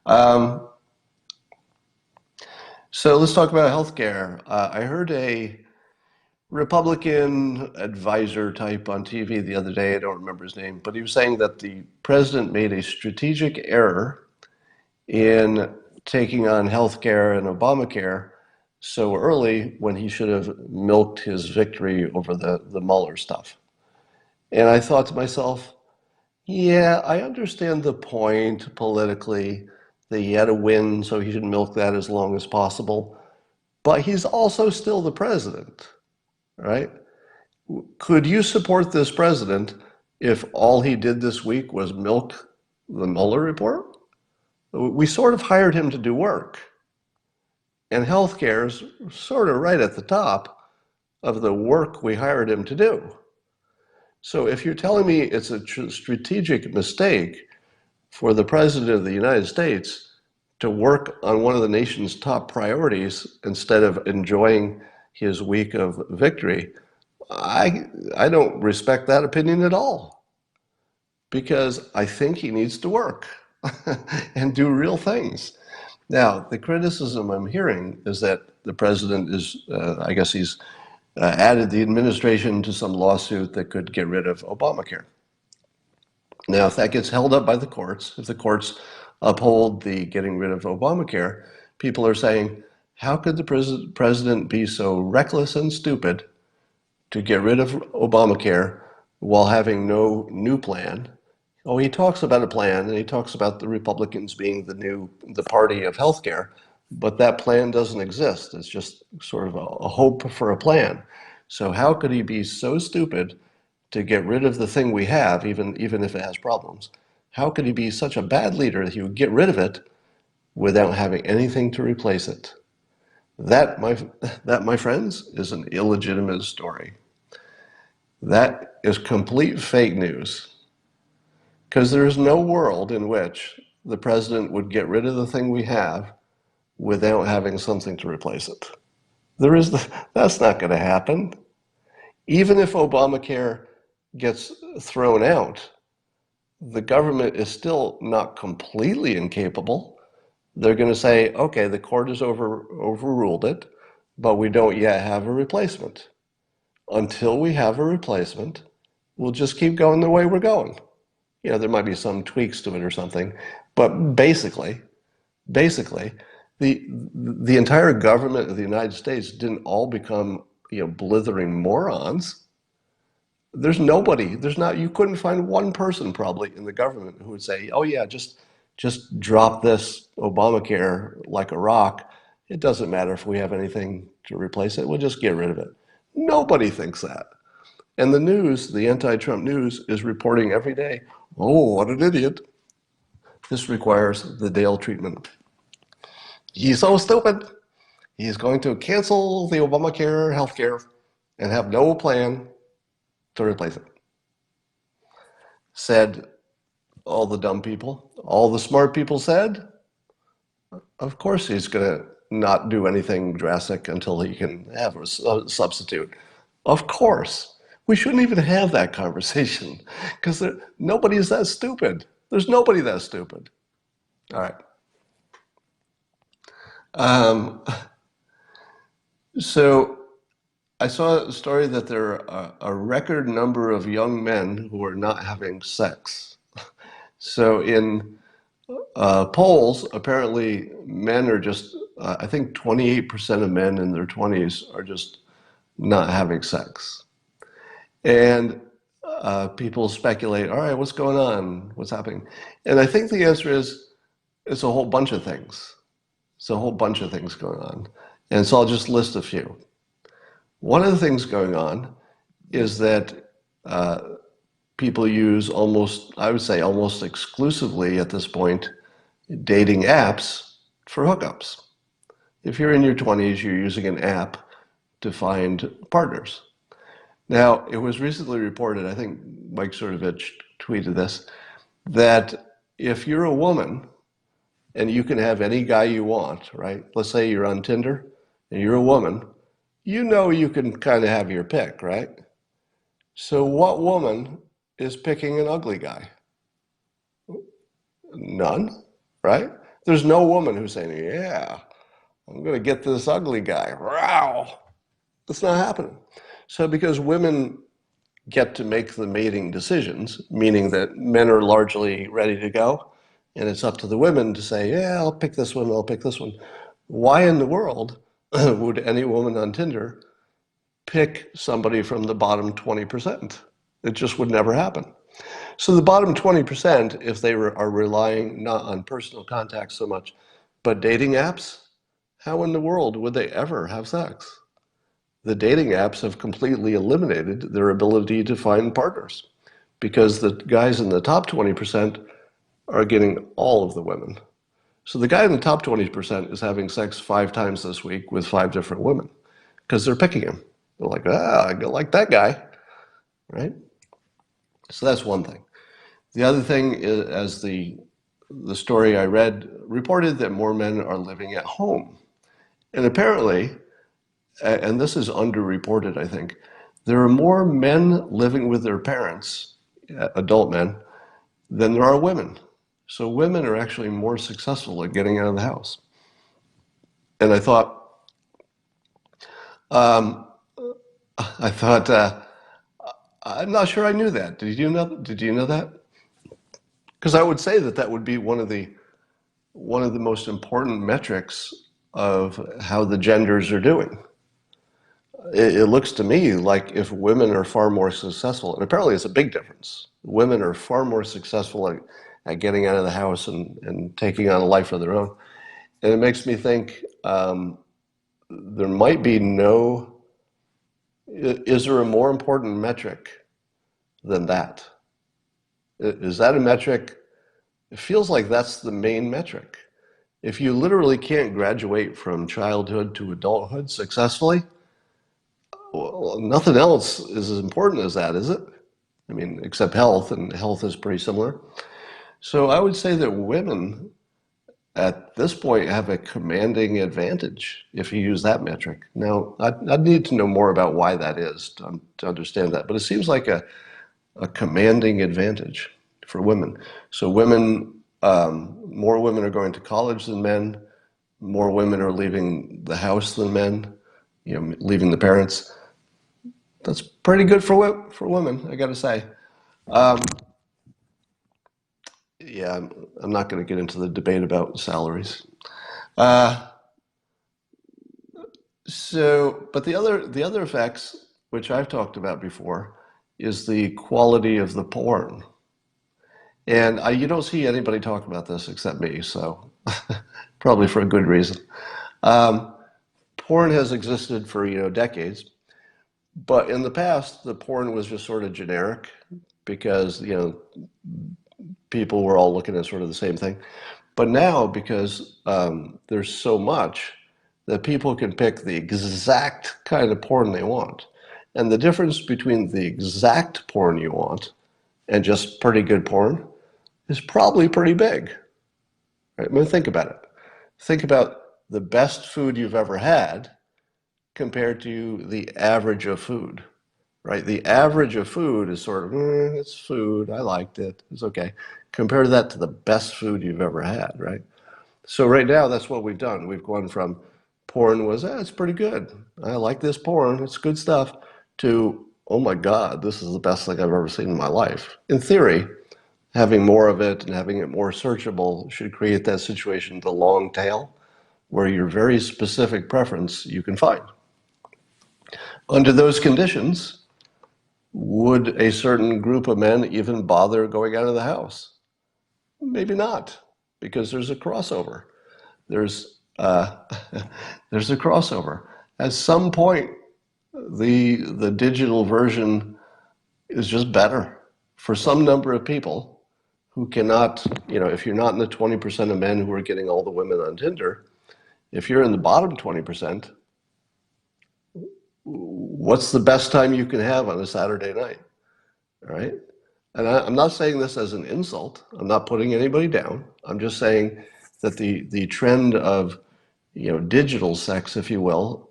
Speaker 1: Um, so let's talk about healthcare. I heard a Republican advisor type on TV the other day. I don't remember his name, but he was saying that the president made a strategic error in taking on healthcare and Obamacare so early when he should have milked his victory over the Mueller stuff. And I thought to myself, yeah, I understand the point politically that he had to win, so he should milk that as long as possible. But he's also still the president, right? Could you support this president if all he did this week was milk the Mueller report? We sort of hired him to do work. And healthcare is sort of right at the top of the work we hired him to do. So if you're telling me it's a strategic mistake for the President of the United States to work on one of the nation's top priorities instead of enjoying his week of victory, I don't respect that opinion at all, because I think he needs to work and do real things. Now, the criticism I'm hearing is that the president is, I guess he's added the administration to some lawsuit that could get rid of Obamacare. Now, if that gets held up by the courts, if the courts uphold the getting rid of Obamacare, people are saying, how could the president be so reckless and stupid to get rid of Obamacare while having no new plan? Oh, he talks about a plan, and he talks about the Republicans being the party of healthcare, but that plan doesn't exist. It's just sort of a hope for a plan. So how could he be so stupid to get rid of the thing we have, even if it has problems? How could he be such a bad leader that he would get rid of it without having anything to replace it? That, my friends, is an illegitimate story. That is complete fake news. Because there is no world in which the president would get rid of the thing we have without having something to replace it. That's not going to happen. Even if Obamacare gets thrown out, the government is still not completely incapable. They're going to say, okay, the court has overruled it, but we don't yet have a replacement. Until we have a replacement, we'll just keep going the way we're going. You know, there might be some tweaks to it or something, but basically, the entire government of the United States didn't all become, blithering morons. You couldn't find one person probably in the government who would say, oh yeah, just drop this Obamacare like a rock. It doesn't matter if we have anything to replace it. We'll just get rid of it. Nobody thinks that. And the news, the anti-Trump news, is reporting every day, oh, what an idiot. This requires the Dale treatment. He's so stupid. He's going to cancel the Obamacare healthcare and have no plan to replace it. Said all the dumb people. All the smart people said, of course he's going to not do anything drastic until he can have a substitute. Of course. We shouldn't even have that conversation because nobody's that stupid. There's nobody that stupid. All right. So I saw a story that there are a record number of young men who are not having sex. So in polls, apparently men are just, I think 28% of men in their 20s are just not having sex. And people speculate, all right, what's going on? What's happening? And I think the answer is it's a whole bunch of things. It's a whole bunch of things going on. And so I'll just list a few. One of the things going on is that people use I would say almost exclusively at this point, dating apps for hookups. If you're in your 20s, you're using an app to find partners. Now, it was recently reported, I think Mike Cernovich tweeted this, that if you're a woman and you can have any guy you want, right? Let's say you're on Tinder and you're a woman, you know you can kind of have your pick, right? So what woman is picking an ugly guy? None, right? There's no woman who's saying, yeah, I'm going to get this ugly guy. Wow. It's not happening. So because women get to make the mating decisions, meaning that men are largely ready to go, and it's up to the women to say, yeah, I'll pick this one, I'll pick this one. Why in the world would any woman on Tinder pick somebody from the bottom 20%? It just would never happen. So the bottom 20%, if they are relying not on personal contact so much, but dating apps, how in the world would they ever have sex? The dating apps have completely eliminated their ability to find partners because the guys in the top 20% are getting all of the women. So the guy in the top 20% is having sex 5 times this week with 5 different women because they're picking him. They're like, I like that guy, right? So that's one thing. The other thing is, as the story I read reported that more men are living at home. And apparently, and this is underreported, I think, there are more men living with their parents, adult men, than there are women. So women are actually more successful at getting out of the house. And I thought, um, I'm not sure I knew that. Did you know? Did you know that? Because I would say that that would be one of the most important metrics of how the genders are doing. It looks to me like if women are far more successful, and apparently it's a big difference, women are far more successful at getting out of the house and taking on a life of their own. And it makes me think there might be is there a more important metric than that? Is that a metric? It feels like that's the main metric. If you literally can't graduate from childhood to adulthood successfully, well, nothing else is as important as that, is it? I mean, except health, and health is pretty similar. So I would say that women at this point have a commanding advantage if you use that metric. Now, I'd need to know more about why that is to understand that, but it seems like a commanding advantage for women. So more women are going to college than men, more women are leaving the house than men, leaving the parents. That's pretty good for women, I got to say. Um, yeah, I'm not going to get into the debate about salaries. Uh, but the other effects, which I've talked about before, is the quality of the porn. And you don't see anybody talk about this except me, so probably for a good reason. Um, Porn has existed for decades, but in the past, the porn was just sort of generic because people were all looking at sort of the same thing. But now, because there's so much, that people can pick the exact kind of porn they want. And the difference between the exact porn you want and just pretty good porn is probably pretty big. Right? I mean, think about it. Think about the best food you've ever had compared to the average of food. Right? The average of food is sort of, it's food. I liked it. It's okay. Compare that to the best food you've ever had, right? So right now, that's what we've done. We've gone from porn was, it's pretty good. I like this porn. It's good stuff. To, oh my God, this is the best thing I've ever seen in my life. In theory, having more of it and having it more searchable should create that situation, the long tail, where your very specific preference you can find. Under those conditions, would a certain group of men even bother going out of the house? Maybe not, because there's a crossover. There's there's a crossover. At some point, the digital version is just better for some number of people who cannot, if you're not in the 20% of men who are getting all the women on Tinder, if you're in the bottom 20%, what's the best time you can have on a Saturday night? All right. And I'm not saying this as an insult. I'm not putting anybody down. I'm just saying that the trend of, digital sex, if you will,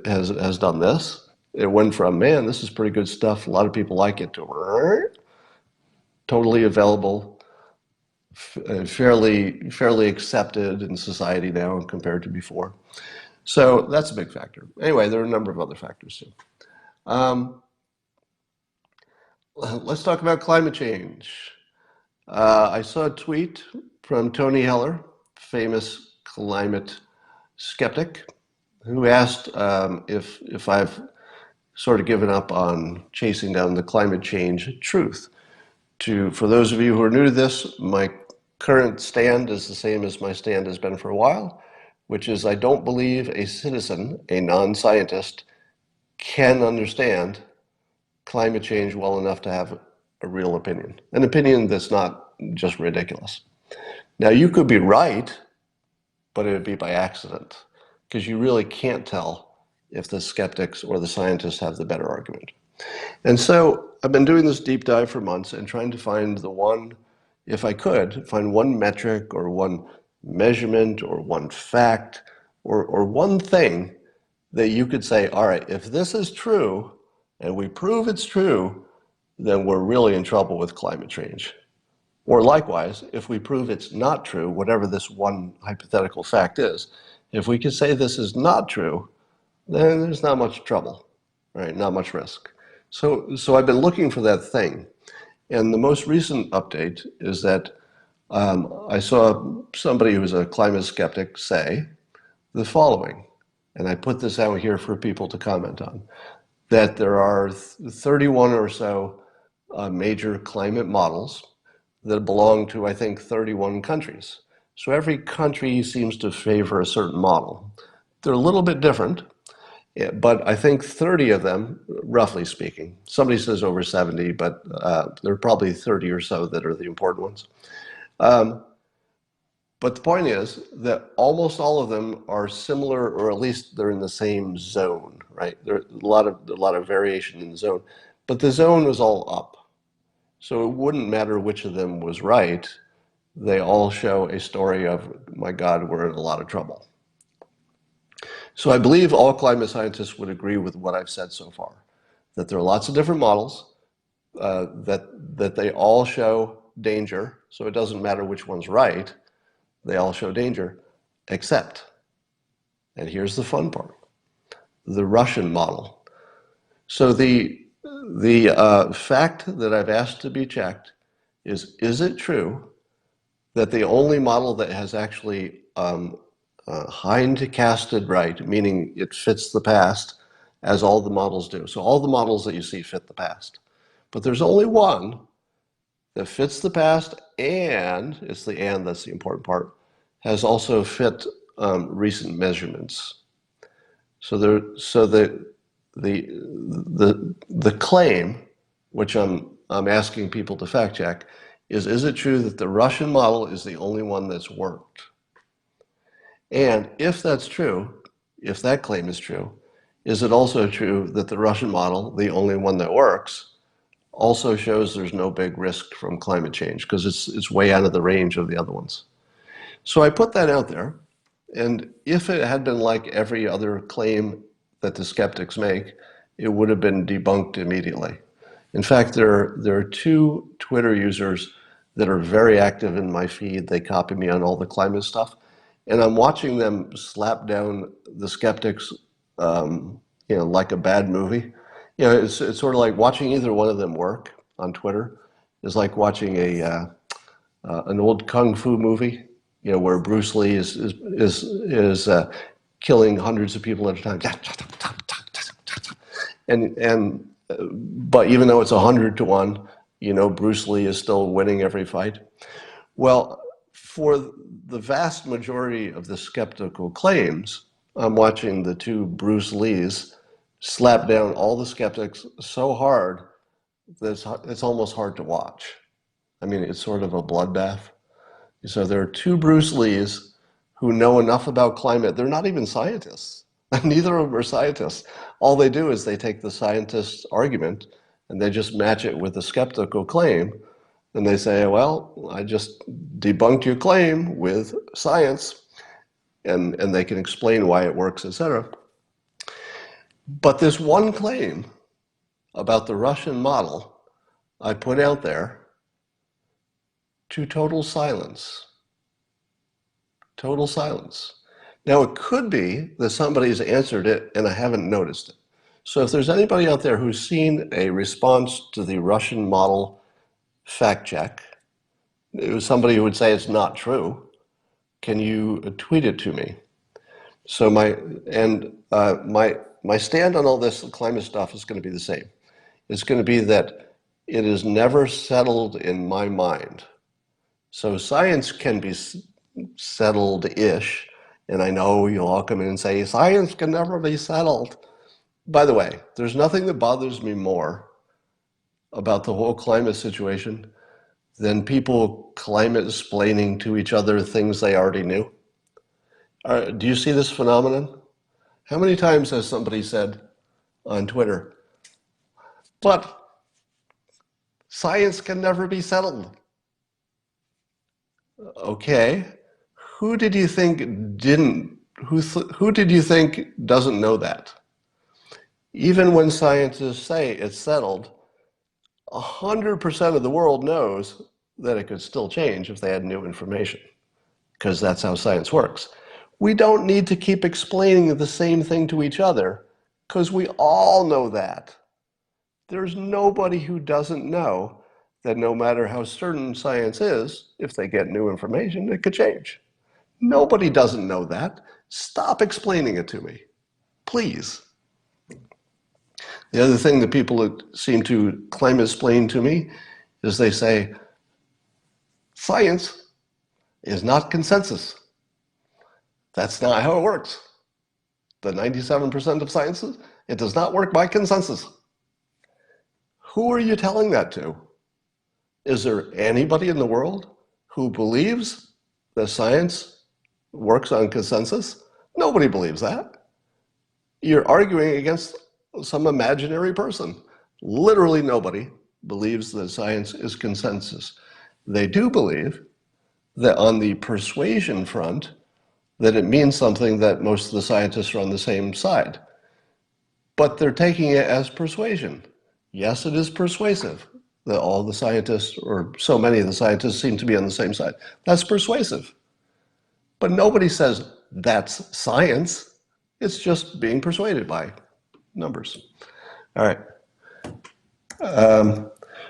Speaker 1: has done this. It went from, man, this is pretty good stuff, a lot of people like it, to totally available, fairly accepted in society now compared to before. So that's a big factor. Anyway, there are a number of other factors too. Let's talk about climate change. I saw a tweet from Tony Heller, famous climate skeptic, who asked if I've sort of given up on chasing down the climate change truth. For those of you who are new to this, my current stand is the same as my stand has been for a while, which is I don't believe a citizen, a non-scientist, can understand climate change well enough to have a real opinion, an opinion that's not just ridiculous. Now, you could be right, but it would be by accident, because you really can't tell if the skeptics or the scientists have the better argument. And so I've been doing this deep dive for months and trying to find the one, if I could, find one metric or one measurement or one fact or one thing that you could say, all right, if this is true and we prove it's true, then we're really in trouble with climate change. Or likewise, if we prove it's not true, whatever this one hypothetical fact is, if we can say this is not true, then there's not much trouble, right? Not much risk. So I've been looking for that thing. And the most recent update is that I saw somebody who's a climate skeptic say the following, and I put this out here for people to comment on, that there are 31 or so major climate models that belong to, I think, 31 countries. So every country seems to favor a certain model. They're a little bit different, but I think 30 of them, roughly speaking, somebody says over 70, but there are probably 30 or so that are the important ones. But the point is that almost all of them are similar, or at least they're in the same zone, right? There's a lot of variation in the zone, but the zone was all up. So it wouldn't matter which of them was right. They all show a story of, my God, we're in a lot of trouble. So I believe all climate scientists would agree with what I've said so far, that there are lots of different models, that they all show danger. So it doesn't matter which one's right. They all show danger, except, and here's the fun part, the Russian model. So the fact that I've asked to be checked is it true that the only model that has actually hindcasted right, meaning it fits the past, as all the models do. So all the models that you see fit the past. But there's only one that fits the past, and, it's the and that's the important part, has also fit recent measurements. So the claim, which I'm asking people to fact check, is it true that the Russian model is the only one that's worked? And if that's true, if that claim is true, is it also true that the Russian model, the only one that works, also shows there's no big risk from climate change, because it's way out of the range of the other ones? So I put that out there, and if it had been like every other claim that the skeptics make, it would have been debunked immediately. In fact, there are two Twitter users that are very active in my feed. They copy me on all the climate stuff, and I'm watching them slap down the skeptics, like a bad movie. It's sort of like watching either one of them work on Twitter is like watching an old kung fu movie, where Bruce Lee is killing hundreds of people at a time, but even though it's 100-1, Bruce Lee is still winning every fight. Well, for the vast majority of the skeptical claims, I'm watching the two Bruce Lees slap down all the skeptics so hard that it's almost hard to watch. I mean, it's sort of a bloodbath. So there are two Bruce Lees who know enough about climate. They're not even scientists. Neither of them are scientists. All they do is they take the scientist's argument and they just match it with a skeptical claim. And they say, well, I just debunked your claim with science, and they can explain why it works, etc. But this one claim about the Russian model I put out there to total silence. Total silence. Now, it could be that somebody's answered it and I haven't noticed it. So if there's anybody out there who's seen a response to the Russian model fact check, it was somebody who would say it's not true, can you tweet it to me? So my stand on all this climate stuff is going to be the same. It's going to be that it is never settled in my mind. So science can be settled-ish, and I know you'll all come in and say, science can never be settled. By the way, there's nothing that bothers me more about the whole climate situation than people climate-splaining to each other things they already knew. Do you see this phenomenon? How many times has somebody said on Twitter, but science can never be settled? Okay, who did you think didn't? Who did you think doesn't know that? Even when scientists say it's settled, 100% of the world knows that it could still change if they had new information, because that's how science works. We don't need to keep explaining the same thing to each other, because we all know that. There's nobody who doesn't know that no matter how certain science is, if they get new information, it could change. Nobody doesn't know that. Stop explaining it to me, please. The other thing that people seem to climate-splain to me is they say, science is not consensus. That's not how it works. The 97% of sciences, it does not work by consensus. Who are you telling that to? Is there anybody in the world who believes that science works on consensus? Nobody believes that. You're arguing against some imaginary person. Literally nobody believes that science is consensus. They do believe that on the persuasion front, that it means something that most of the scientists are on the same side. But they're taking it as persuasion. Yes, it is persuasive that all the scientists, or so many of the scientists, seem to be on the same side. That's persuasive. But nobody says that's science. It's just being persuaded by numbers. All right.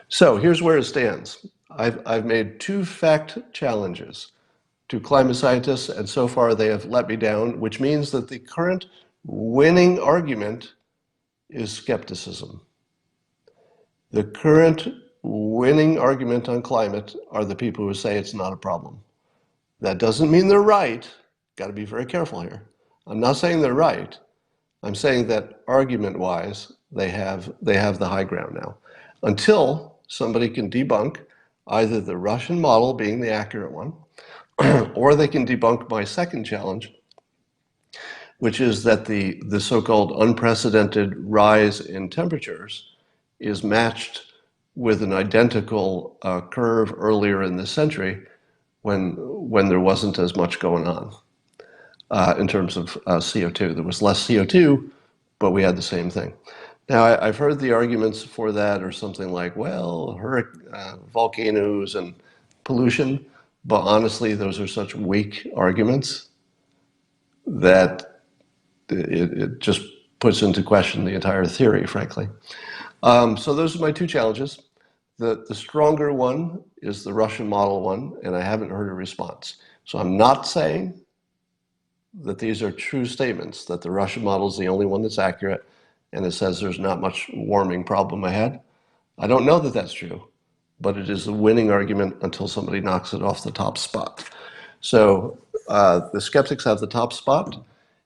Speaker 1: So here's where it stands. I've made 2 fact challenges to climate scientists, and so far they have let me down, which means that the current winning argument is skepticism. The current winning argument on climate are the people who say it's not a problem. That doesn't mean they're right. Got to be very careful here. I'm not saying they're right. I'm saying that argument-wise, they have the high ground now. Until somebody can debunk either the Russian model being the accurate one, or they can debunk my second challenge, which is that the so-called unprecedented rise in temperatures is matched with an identical curve earlier in this century when there wasn't as much going on in terms of CO2. There was less CO2, but we had the same thing. Now, I've heard the arguments for that are something like, well, volcanoes and pollution, but honestly, those are such weak arguments that it just puts into question the entire theory, frankly. So those are my 2 challenges. The stronger one is the Russian model one, and I haven't heard a response. So I'm not saying that these are true statements, that the Russian model is the only one that's accurate, and it says there's not much warming problem ahead. I don't know that that's true, but it is a winning argument until somebody knocks it off the top spot. So the skeptics have the top spot,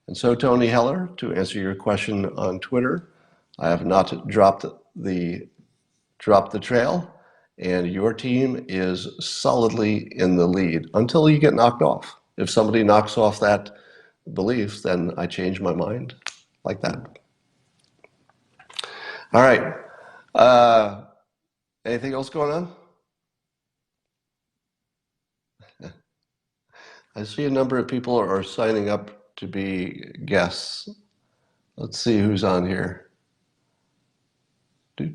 Speaker 1: and so Tony Heller, to answer your question on Twitter, I have not dropped the trail, and your team is solidly in the lead until you get knocked off. If somebody knocks off that belief, then I change my mind like that. All right. Anything else going on? I see a number of people are signing up to be guests. Let's see who's on here. Let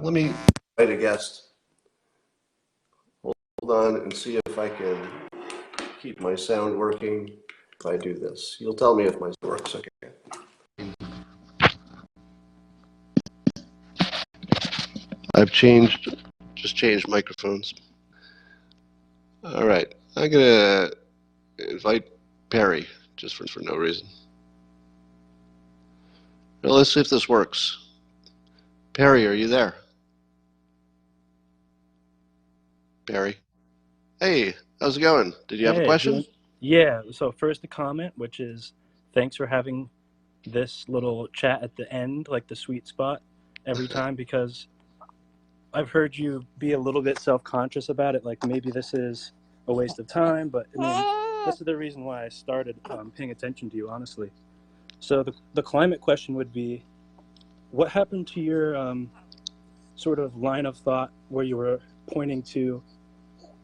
Speaker 1: me write a guest. Hold on and see if I can keep my sound working if I do this. You'll tell me if my sound works, okay? I've just changed microphones. All right, I'm gonna invite Perry just for no reason. Well, let's see if this works. Perry, are you there? Perry? Hey, how's it going? Did you have a question?
Speaker 2: Yeah, so first the comment, which is thanks for having this little chat at the end, like the sweet spot every time, because I've heard you be a little bit self-conscious about it, like maybe this is a waste of time, but I mean, this is the reason why I started paying attention to you, honestly. So the climate question would be, what happened to your sort of line of thought where you were pointing to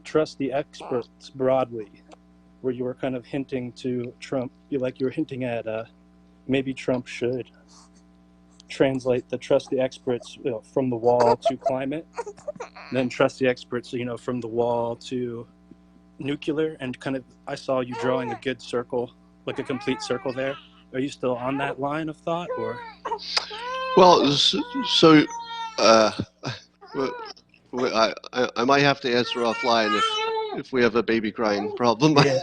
Speaker 2: trust the experts broadly, where you were kind of hinting to Trump, you were hinting at maybe Trump should translate the trust the experts from the wall to climate, then trust the experts from the wall to nuclear, and kind of I saw you drawing a good circle, like a complete circle there. Are you still on that line of thought, or?
Speaker 1: Well, so I might have to answer offline if we have a baby crying problem.
Speaker 2: Yeah.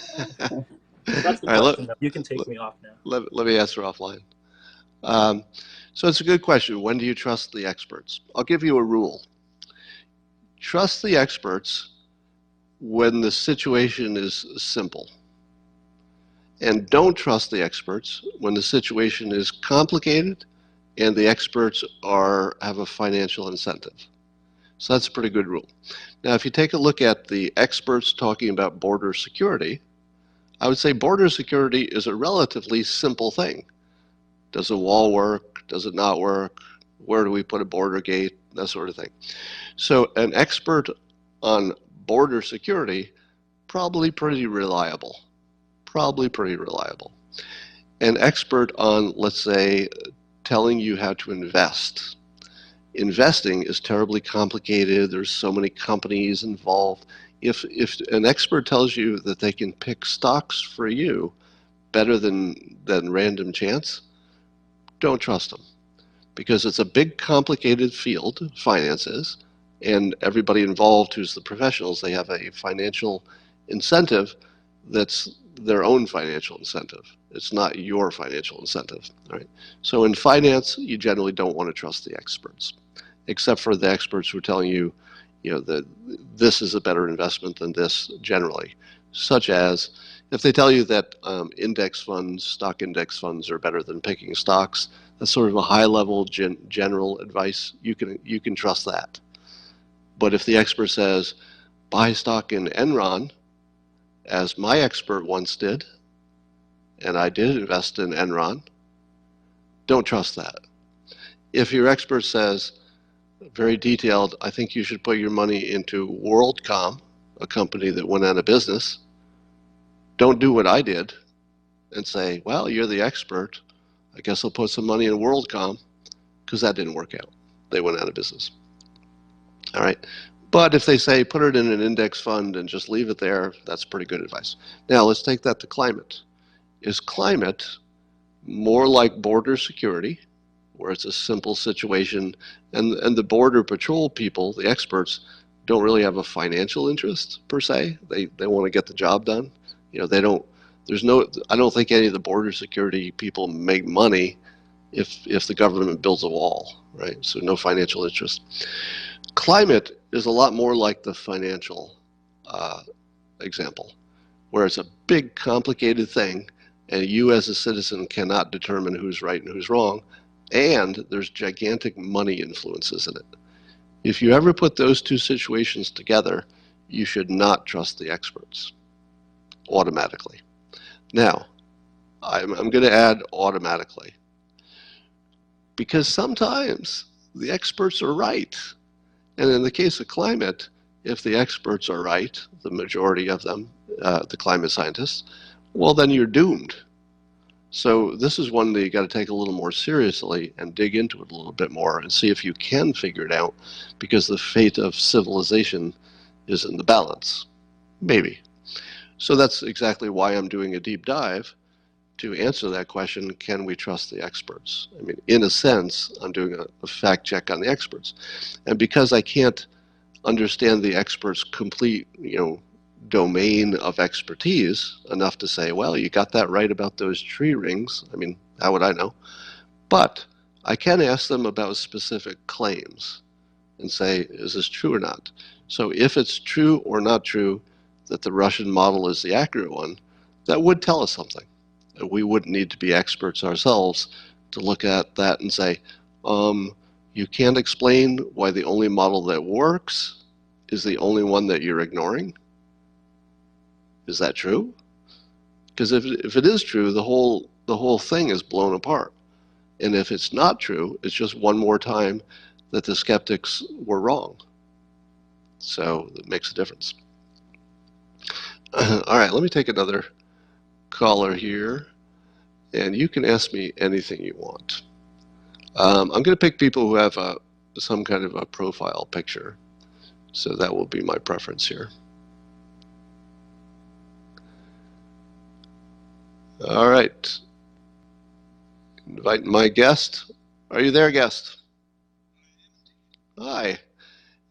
Speaker 2: That's the
Speaker 1: All right,
Speaker 2: question. You can take me off now.
Speaker 1: let me answer offline. So it's a good question. When do you trust the experts? I'll give you a rule. Trust the experts when the situation is simple. And don't trust the experts when the situation is complicated and the experts have a financial incentive. So that's a pretty good rule. Now, if you take a look at the experts talking about border security, I would say border security is a relatively simple thing. Does a wall work? Does it not work? Where do we put a border gate? That sort of thing. So an expert on border security, probably pretty reliable. Probably pretty reliable. An expert on, let's say, telling you how to invest. Investing is terribly complicated. There's so many companies involved. If an expert tells you that they can pick stocks for you better than random chance, don't trust them, because it's a big, complicated field, finance is, and everybody involved who's the professionals, they have a financial incentive that's their own financial incentive. It's not your financial incentive, right? So in finance, you generally don't want to trust the experts, except for the experts who are telling you, that this is a better investment than this generally, such as if they tell you that index funds, stock index funds are better than picking stocks, that's sort of a high-level general advice. You can trust that. But if the expert says, buy stock in Enron, as my expert once did, and I did invest in Enron, don't trust that. If your expert says, very detailed, I think you should put your money into WorldCom, a company that went out of business, don't do what I did and say, well, you're the expert. I guess I'll put some money in WorldCom, because that didn't work out. They went out of business. All right. But if they say put it in an index fund and just leave it there, that's pretty good advice. Now let's take that to climate. Is climate more like border security, where it's a simple situation, and the border patrol people, the experts, don't really have a financial interest per se. They want to get the job done. They don't. I don't think any of the border security people make money if the government builds a wall, right? So no financial interest. Climate is a lot more like the financial example, where it's a big, complicated thing, and you as a citizen cannot determine who's right and who's wrong, and there's gigantic money influences in it. If you ever put those two situations together, you should not trust the experts automatically. Now, I'm going to add automatically, because sometimes the experts are right. And in the case of climate, if the experts are right, the majority of them, the climate scientists, well, then you're doomed. So this is one that you got to take a little more seriously and dig into it a little bit more and see if you can figure it out, because the fate of civilization is in the balance. Maybe. So that's exactly why I'm doing a deep dive to answer that question, can we trust the experts? I mean, in a sense, I'm doing a fact check on the experts. And because I can't understand the experts' complete, domain of expertise enough to say, well, you got that right about those tree rings. I mean, how would I know? But I can ask them about specific claims and say, is this true or not? So if it's true or not true that the Russian model is the accurate one, that would tell us something. We wouldn't need to be experts ourselves to look at that and say, you can't explain why the only model that works is the only one that you're ignoring. Is that true? Because if it is true, the whole thing is blown apart. And if it's not true, it's just one more time that the skeptics were wrong. So it makes a difference. All right, let me take another caller here, and you can ask me anything you want. I'm going to pick people who have some kind of a profile picture, so that will be my preference here. All right. Invite my guest. Are you there, guest? Hi.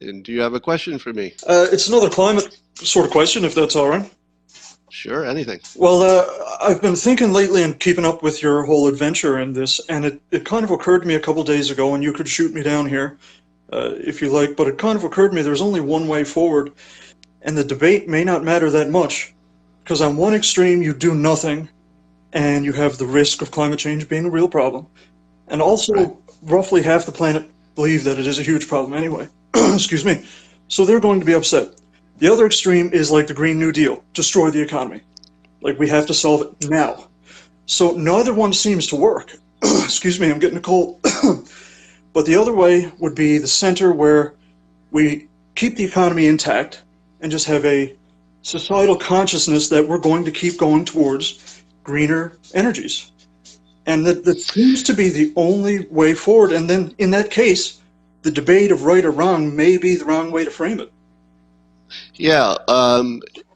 Speaker 1: And do you have a question for me?
Speaker 3: It's another climate sort of question, if that's all right.
Speaker 1: Sure, anything.
Speaker 3: Well, I've been thinking lately and keeping up with your whole adventure in this, and it kind of occurred to me a couple days ago, and you could shoot me down here if you like, but it kind of occurred to me there's only one way forward, and the debate may not matter that much, because on one extreme you do nothing, and you have the risk of climate change being a real problem, and also
Speaker 1: Right.
Speaker 3: roughly half the planet believe that it is a huge problem anyway. Excuse me. So they're going to be upset. The other extreme is like the Green New Deal, destroy the economy. Like we have to solve it now. So neither one seems to work. Excuse me, I'm getting a cold. But the other way would be the center, where we keep the economy intact and just have a societal consciousness that we're going to keep going towards greener energies. And that seems to be the only way forward. And then in that case, the debate of right or wrong may be the wrong way to frame it.
Speaker 1: Yeah,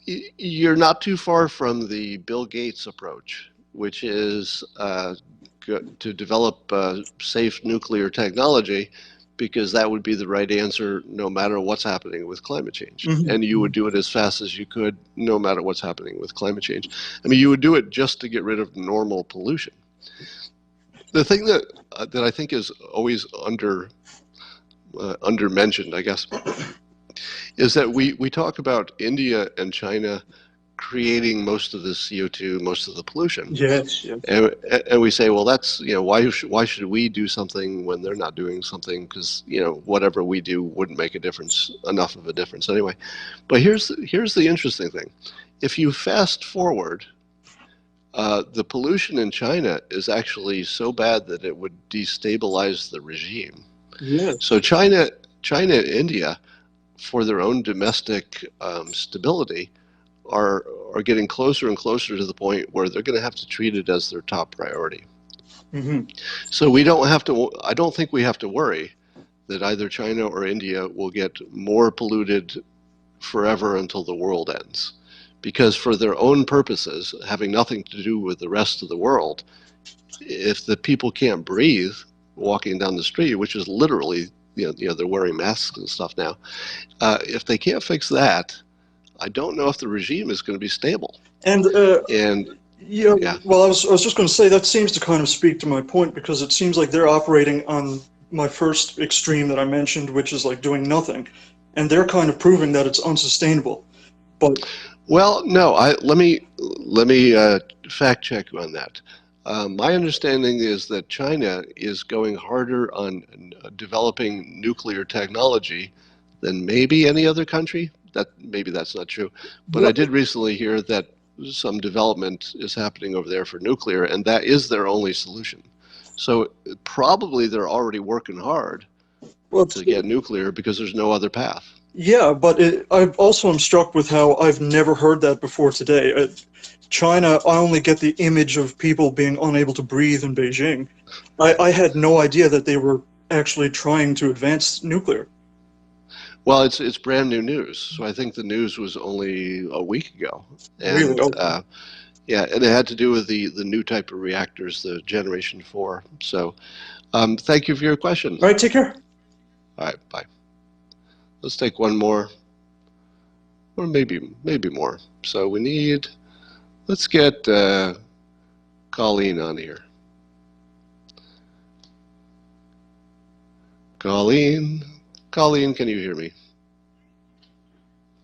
Speaker 1: you're not too far from the Bill Gates approach, which is to develop safe nuclear technology, because that would be the right answer no matter what's happening with climate change.
Speaker 3: Mm-hmm.
Speaker 1: And you would do it as fast as you could no matter what's happening with climate change. I mean, you would do it just to get rid of normal pollution. The thing that I think is always under-mentioned, I guess, is that we talk about India and China creating most of the CO2, most of the pollution.
Speaker 3: Yes, yes.
Speaker 1: And we say, well, that's, why should we do something when they're not doing something? Because, whatever we do wouldn't make enough of a difference anyway. But here's the interesting thing. If you fast forward, the pollution in China is actually so bad that it would destabilize the regime.
Speaker 3: Yes.
Speaker 1: So China and India, for their own domestic stability, are getting closer and closer to the point where they're going to have to treat it as their top priority.
Speaker 3: Mm-hmm.
Speaker 1: So I don't think we have to worry that either China or India will get more polluted forever until the world ends. Because for their own purposes, having nothing to do with the rest of the world, if the people can't breathe walking down the street, which is literally, they're wearing masks and stuff now, if they can't fix that, I don't know if the regime is going to be stable.
Speaker 3: And
Speaker 1: yeah.
Speaker 3: Well, I was just going to say that seems to kind of speak to my point, because it seems like they're operating on my first extreme that I mentioned, which is like doing nothing, and they're kind of proving that it's unsustainable. But
Speaker 1: well, no, let me fact check you on that. My understanding is that China is going harder on developing nuclear technology than maybe any other country. Maybe that's not true, but I did recently hear that some development is happening over there for nuclear, and that is their only solution. So probably they're already working hard to get nuclear, because there's no other path.
Speaker 3: Yeah, but I also am struck with how I've never heard that before today. China, I only get the image of people being unable to breathe in Beijing. I had no idea that they were actually trying to advance nuclear.
Speaker 1: Well, it's brand new news. So I think the news was only a week ago,
Speaker 3: Really?
Speaker 1: and
Speaker 3: Okay.
Speaker 1: yeah, and it had to do with the new type of reactors, the Generation 4. So thank you for your question.
Speaker 3: All right, take care.
Speaker 1: All right, bye. Let's take one more, or maybe more. So let's get Colleen on here. Colleen, can you hear me?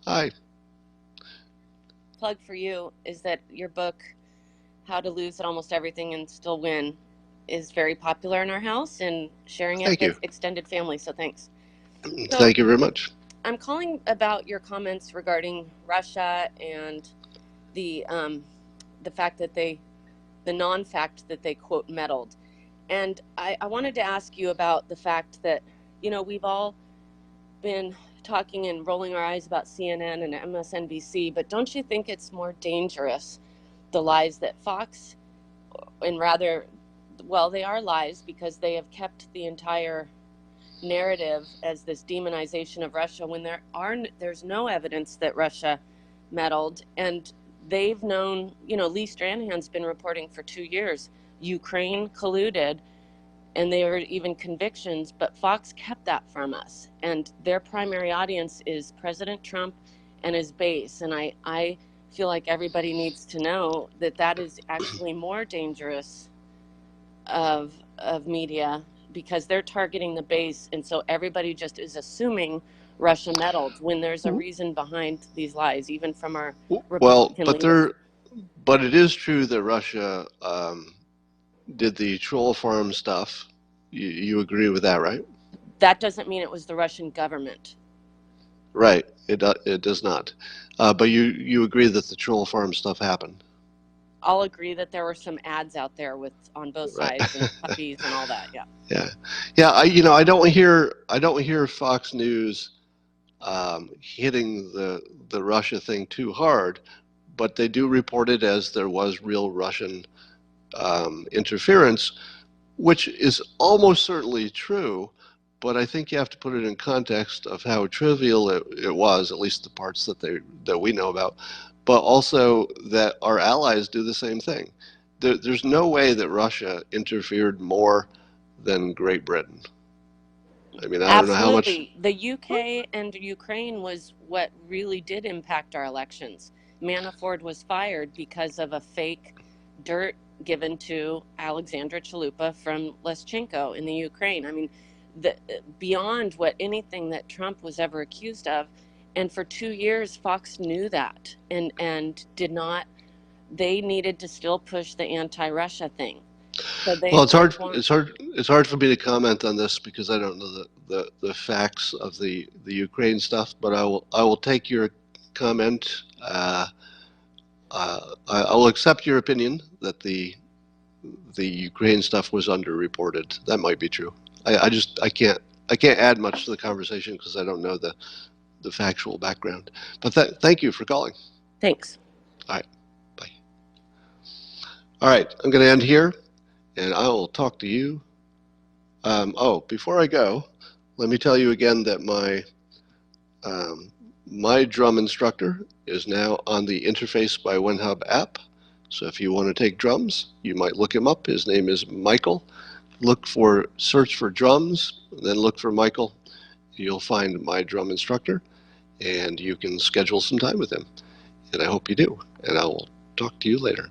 Speaker 1: Hi.
Speaker 4: Plug for you is that your book, How to Lose at Almost Everything and Still Win, is very popular in our house, and sharing it
Speaker 1: Thank you.
Speaker 4: with extended family. So thanks. So
Speaker 1: Thank you very much.
Speaker 4: I'm calling about your comments regarding Russia and the fact that the non-fact that they quote meddled. And I wanted to ask you about the fact that, we've all been talking and rolling our eyes about CNN and MSNBC, but don't you think it's more dangerous, the lies that Fox, and rather, well, they are lies because they have kept the entire narrative as this demonization of Russia when there's no evidence that Russia meddled, and they've known, Lee Stranahan's been reporting for 2 years, Ukraine colluded, and there were even convictions, but Fox kept that from us, and their primary audience is President Trump and his base, and I feel like everybody needs to know that is actually more dangerous of media, because they're targeting the base, and so everybody just is assuming Russia meddled when there's a reason behind these lies, even from our
Speaker 1: Well,
Speaker 4: Republican leaders.
Speaker 1: but it is true that Russia did the troll farm stuff. You agree with that, right?
Speaker 4: That doesn't mean it was the Russian government.
Speaker 1: Right. It does not. But you agree that the troll farm stuff happened.
Speaker 4: I'll agree that there were some ads out there on both
Speaker 1: Right.
Speaker 4: sides and puppies and all that. Yeah.
Speaker 1: Yeah. Yeah. I don't hear Fox News hitting the Russia thing too hard, but they do report it as there was real Russian interference, which is almost certainly true. But I think you have to put it in context of how trivial it was, at least the parts that we know about, but also that our allies do the same thing. There's no way that Russia interfered more than Great Britain. I mean, I don't know how much.
Speaker 4: Absolutely. The UK and Ukraine was what really did impact our elections. Manafort was fired because of a fake dirt given to Alexandra Chalupa from Leschenko in the Ukraine. I mean, beyond what anything that Trump was ever accused of. And for 2 years, Fox knew that and did not. They needed to still push the anti-Russia thing. So
Speaker 1: Well, it's hard. It's hard for me to comment on this because I don't know the facts of the Ukraine stuff. But I will take your comment. I will accept your opinion that the Ukraine stuff was underreported. That might be true. I can't add much to the conversation because I don't know the factual background. But thank you for calling.
Speaker 4: Thanks.
Speaker 1: All right, bye. All right, I'm going to end here, and I will talk to you. Before I go, let me tell you again that my drum instructor is now on the Interface by OneHub app. So if you want to take drums, you might look him up. His name is Michael. Search for drums, then look for Michael. You'll find my drum instructor, and you can schedule some time with him. And I hope you do. And I will talk to you later.